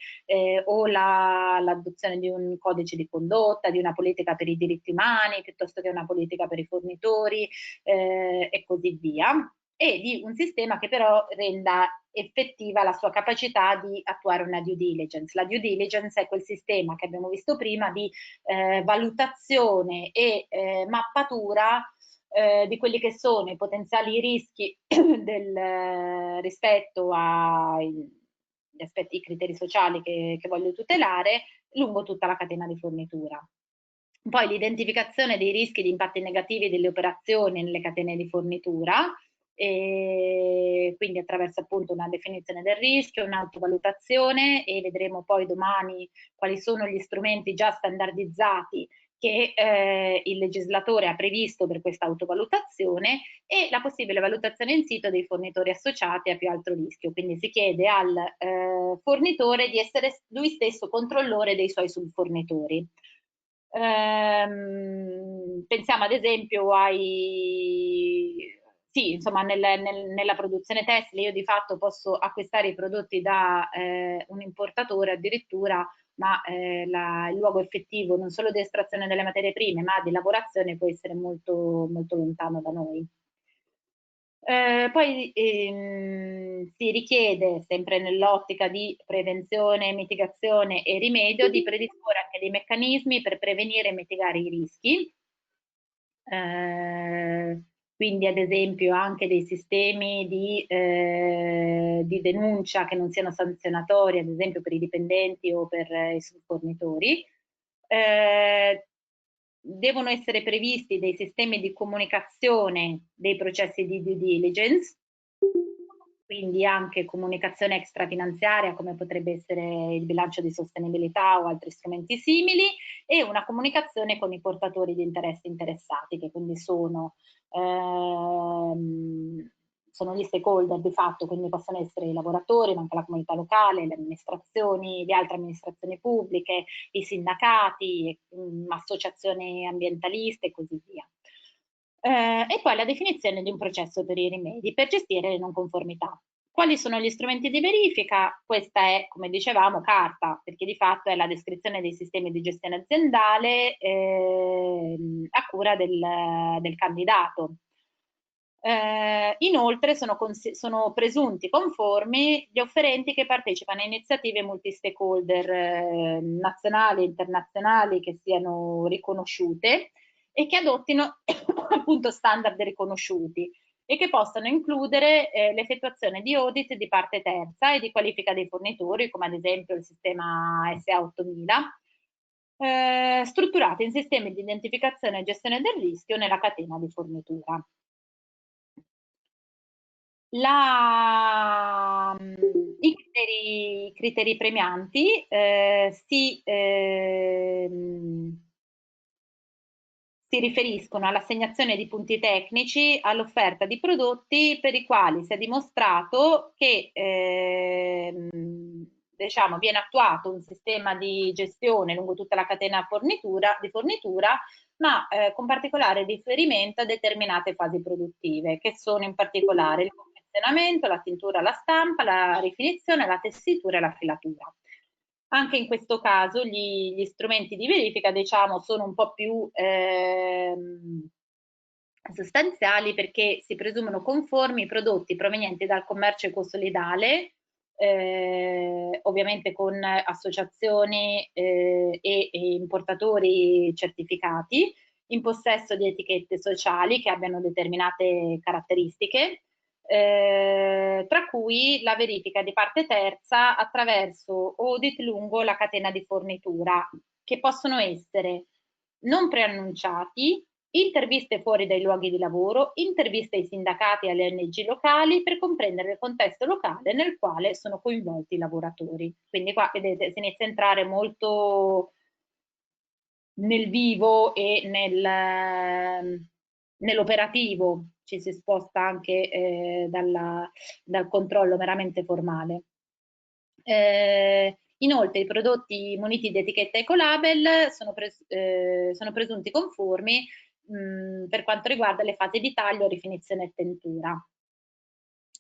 o l'adozione di un codice di condotta, di una politica per i diritti umani, piuttosto che una politica per i fornitori e così via, e di un sistema che però renda effettiva la sua capacità di attuare una due diligence. La due diligence è quel sistema che abbiamo visto prima di valutazione e mappatura di quelli che sono i potenziali rischi rispetto agli aspetti, i criteri sociali che voglio tutelare lungo tutta la catena di fornitura. Poi l'identificazione dei rischi di impatti negativi delle operazioni nelle catene di fornitura, e quindi attraverso appunto una definizione del rischio, un'autovalutazione, e vedremo poi domani quali sono gli strumenti già standardizzati che il legislatore ha previsto per questa autovalutazione, e la possibile valutazione in sito dei fornitori associati a più alto rischio. Quindi si chiede al fornitore di essere lui stesso controllore dei suoi subfornitori. Pensiamo ad esempio insomma, nella produzione tessile io di fatto posso acquistare i prodotti da un importatore addirittura, ma il luogo effettivo non solo di estrazione delle materie prime, ma di lavorazione può essere molto, molto lontano da noi. Poi si richiede, sempre nell'ottica di prevenzione, mitigazione e rimedio, di predisporre anche dei meccanismi per prevenire e mitigare i rischi. Quindi ad esempio anche dei sistemi di denuncia che non siano sanzionatori, ad esempio per i dipendenti o per i subfornitori. Devono essere previsti dei sistemi di comunicazione dei processi di due diligence, quindi anche comunicazione extrafinanziaria come potrebbe essere il bilancio di sostenibilità o altri strumenti simili, e una comunicazione con i portatori di interessi interessati, che quindi sono gli stakeholder di fatto, quindi possono essere i lavoratori, ma anche la comunità locale, le amministrazioni, le altre amministrazioni pubbliche, i sindacati, associazioni ambientaliste e così via. E poi la definizione di un processo per i rimedi per gestire le non conformità. Quali sono gli strumenti di verifica? Questa è, come dicevamo, carta, perché di fatto è la descrizione dei sistemi di gestione aziendale a cura del candidato. Inoltre sono presunti conformi gli offerenti che partecipano a iniziative multi-stakeholder nazionali e internazionali che siano riconosciute e che adottino appunto standard riconosciuti e che possano includere l'effettuazione di audit di parte terza e di qualifica dei fornitori, come ad esempio il sistema SA 8000, strutturati in sistemi di identificazione e gestione del rischio nella catena di fornitura. I criteri premianti si riferiscono all'assegnazione di punti tecnici all'offerta di prodotti per i quali si è dimostrato che diciamo, viene attuato un sistema di gestione lungo tutta la catena di fornitura, ma con particolare riferimento a determinate fasi produttive, che sono in particolare il confezionamento, la tintura, la stampa, la rifinizione, la tessitura e la filatura. Anche in questo caso gli strumenti di verifica, diciamo, sono un po' più sostanziali, perché si presumono conformi i prodotti provenienti dal commercio ecosolidale, ovviamente con associazioni e importatori certificati, in possesso di etichette sociali che abbiano determinate caratteristiche, tra cui la verifica di parte terza attraverso audit lungo la catena di fornitura, che possono essere non preannunciati, interviste fuori dai luoghi di lavoro, interviste ai sindacati e alle ONG locali per comprendere il contesto locale nel quale sono coinvolti i lavoratori. Quindi qua vedete, si inizia a entrare molto nel vivo e nell'operativo, ci si sposta anche dal controllo meramente formale. Inoltre i prodotti muniti di etichetta Ecolabel sono presunti conformi per quanto riguarda le fasi di taglio, rifinizione e tentura.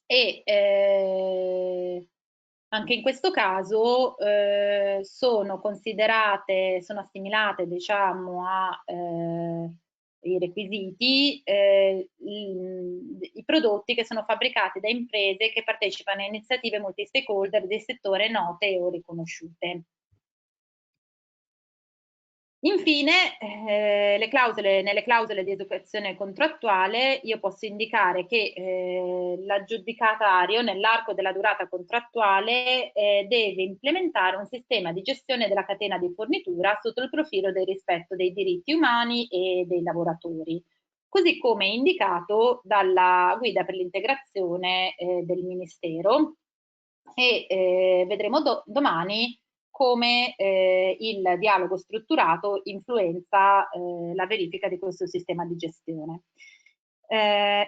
E anche in questo caso sono considerate, sono assimilate, diciamo, ai requisiti i prodotti che sono fabbricati da imprese che partecipano a iniziative multi-stakeholder del settore note o riconosciute. Infine, nelle clausole di educazione contrattuale io posso indicare che l'aggiudicatario nell'arco della durata contrattuale deve implementare un sistema di gestione della catena di fornitura sotto il profilo del rispetto dei diritti umani e dei lavoratori, così come indicato dalla guida per l'integrazione del Ministero, e vedremo domani come il dialogo strutturato influenza la verifica di questo sistema di gestione.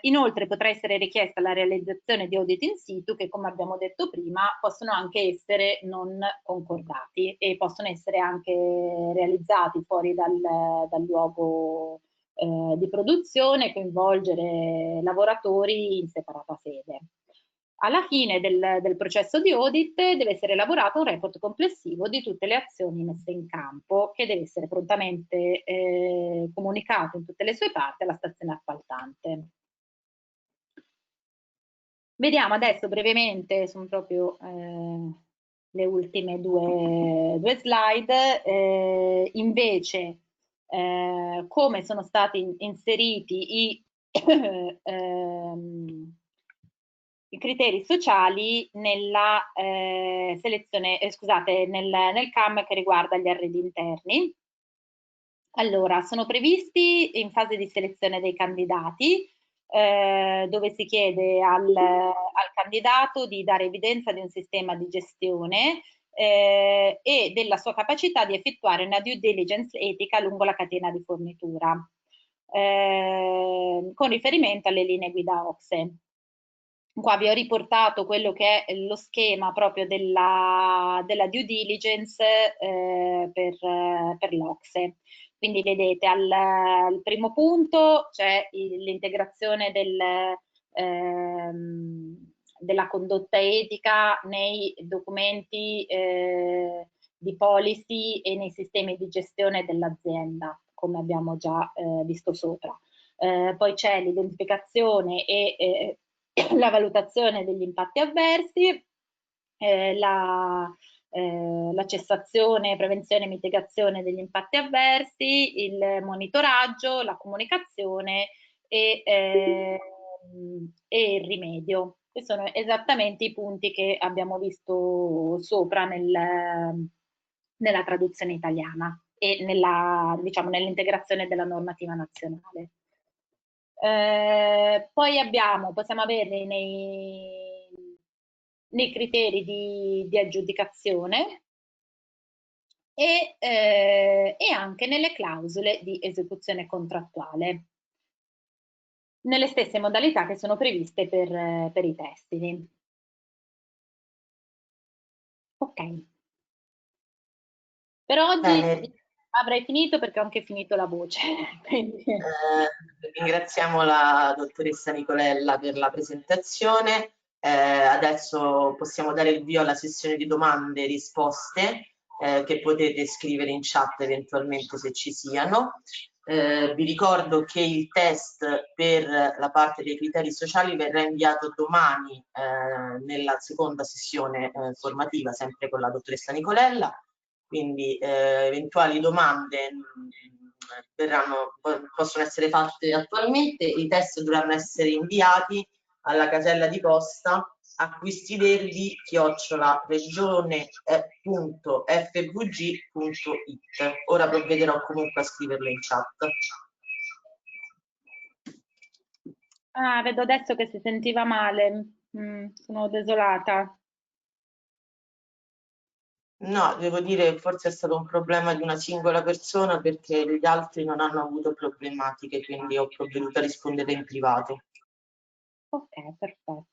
Inoltre potrà essere richiesta la realizzazione di audit in situ che, come abbiamo detto prima, possono anche essere non concordati e possono essere anche realizzati fuori dal luogo di produzione, coinvolgere lavoratori in separata sede. Alla fine del processo di audit deve essere elaborato un report complessivo di tutte le azioni messe in campo, che deve essere prontamente comunicato in tutte le sue parti alla stazione appaltante. Vediamo adesso brevemente, sono proprio le ultime due slide, invece come sono stati inseriti i criteri sociali nella selezione, scusate, nel CAM che riguarda gli arredi interni. Allora, sono previsti in fase di selezione dei candidati, dove si chiede al candidato di dare evidenza di un sistema di gestione e della sua capacità di effettuare una due diligence etica lungo la catena di fornitura, con riferimento alle linee guida OCSE. Qua vi ho riportato quello che è lo schema proprio della due diligence per l'OCSE. Quindi vedete al primo punto c'è l'integrazione della condotta etica nei documenti di policy e nei sistemi di gestione dell'azienda, come abbiamo già visto sopra. Poi c'è l'identificazione e la valutazione degli impatti avversi, la cessazione, prevenzione e mitigazione degli impatti avversi, il monitoraggio, la comunicazione e il rimedio. Questi sono esattamente i punti che abbiamo visto sopra nella traduzione italiana e diciamo, nell'integrazione della normativa nazionale. Poi possiamo averli nei criteri di aggiudicazione e anche nelle clausole di esecuzione contrattuale, nelle stesse modalità che sono previste per i testili. Ok. Per oggi avrei finito perché ho anche finito la voce. Quindi... ringraziamo la dottoressa Nicolella per la presentazione. Adesso possiamo dare il via alla sessione di domande e risposte che potete scrivere in chat eventualmente se ci siano. Vi ricordo che il test per la parte dei criteri sociali verrà inviato domani nella seconda sessione formativa, sempre con la dottoressa Nicolella. Quindi eventuali domande possono essere fatte attualmente, i test dovranno essere inviati alla casella di posta acquistiverdi@regione.fvg.it. Ora provvederò comunque a scriverlo in chat. Ah, vedo adesso che si sentiva male. Sono desolata. No, devo dire che forse è stato un problema di una singola persona, perché gli altri non hanno avuto problematiche, quindi ho provveduto a rispondere in privato. Ok, perfetto.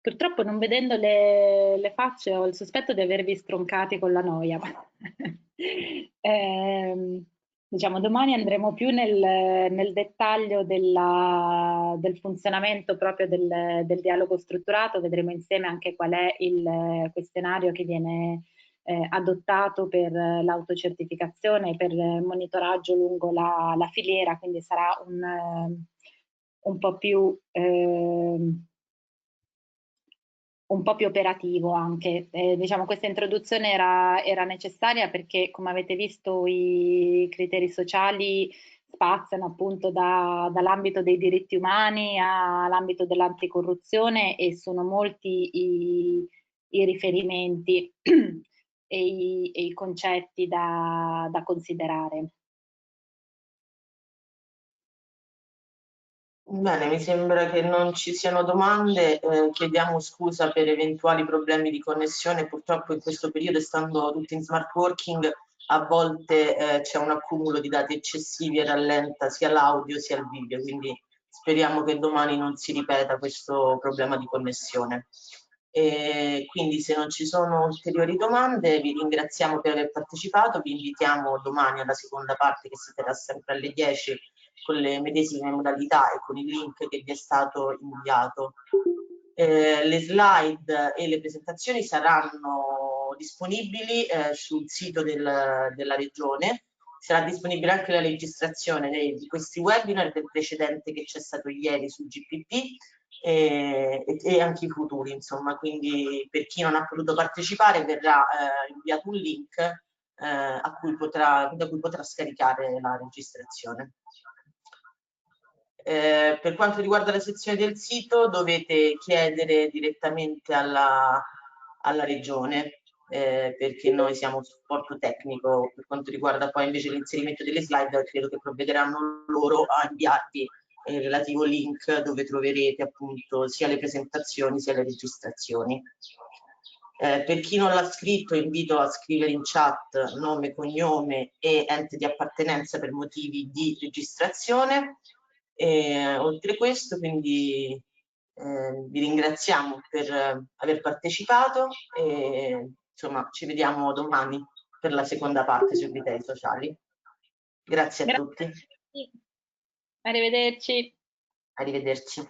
Purtroppo non vedendo le facce ho il sospetto di avervi stroncati con la noia. Diciamo, domani andremo più nel dettaglio del funzionamento proprio del dialogo strutturato, vedremo insieme anche qual è il questionario che viene adottato per l'autocertificazione, per il monitoraggio lungo la filiera, quindi sarà un po' più operativo anche. Diciamo, questa introduzione era necessaria perché, come avete visto, i criteri sociali spaziano appunto dall'ambito dei diritti umani all'ambito dell'anticorruzione e sono molti i riferimenti e i concetti da considerare. Bene, mi sembra che non ci siano domande, chiediamo scusa per eventuali problemi di connessione, purtroppo in questo periodo, essendo tutti in smart working, a volte c'è un accumulo di dati eccessivi e rallenta sia l'audio sia il video, quindi speriamo che domani non si ripeta questo problema di connessione. Quindi se non ci sono ulteriori domande vi ringraziamo per aver partecipato, vi invitiamo domani alla seconda parte che si terrà sempre alle 10 con le medesime modalità e con il link che vi è stato inviato. Le slide e le presentazioni saranno disponibili sul sito della Regione. Sarà disponibile anche la registrazione di questi webinar, del precedente che c'è stato ieri sul GPP e anche i futuri, insomma. Quindi per chi non ha potuto partecipare verrà inviato un link da cui potrà scaricare la registrazione. Per quanto riguarda la sezione del sito, dovete chiedere direttamente alla Regione, perché noi siamo supporto tecnico. Per quanto riguarda poi invece l'inserimento delle slide, credo che provvederanno loro a inviarvi il relativo link dove troverete appunto sia le presentazioni sia le registrazioni. Per chi non l'ha scritto, invito a scrivere in chat nome, cognome e ente di appartenenza per motivi di registrazione. Oltre questo, quindi vi ringraziamo per aver partecipato e insomma ci vediamo domani per la seconda parte sui criteri sociali. Grazie a tutti. Arrivederci. Arrivederci.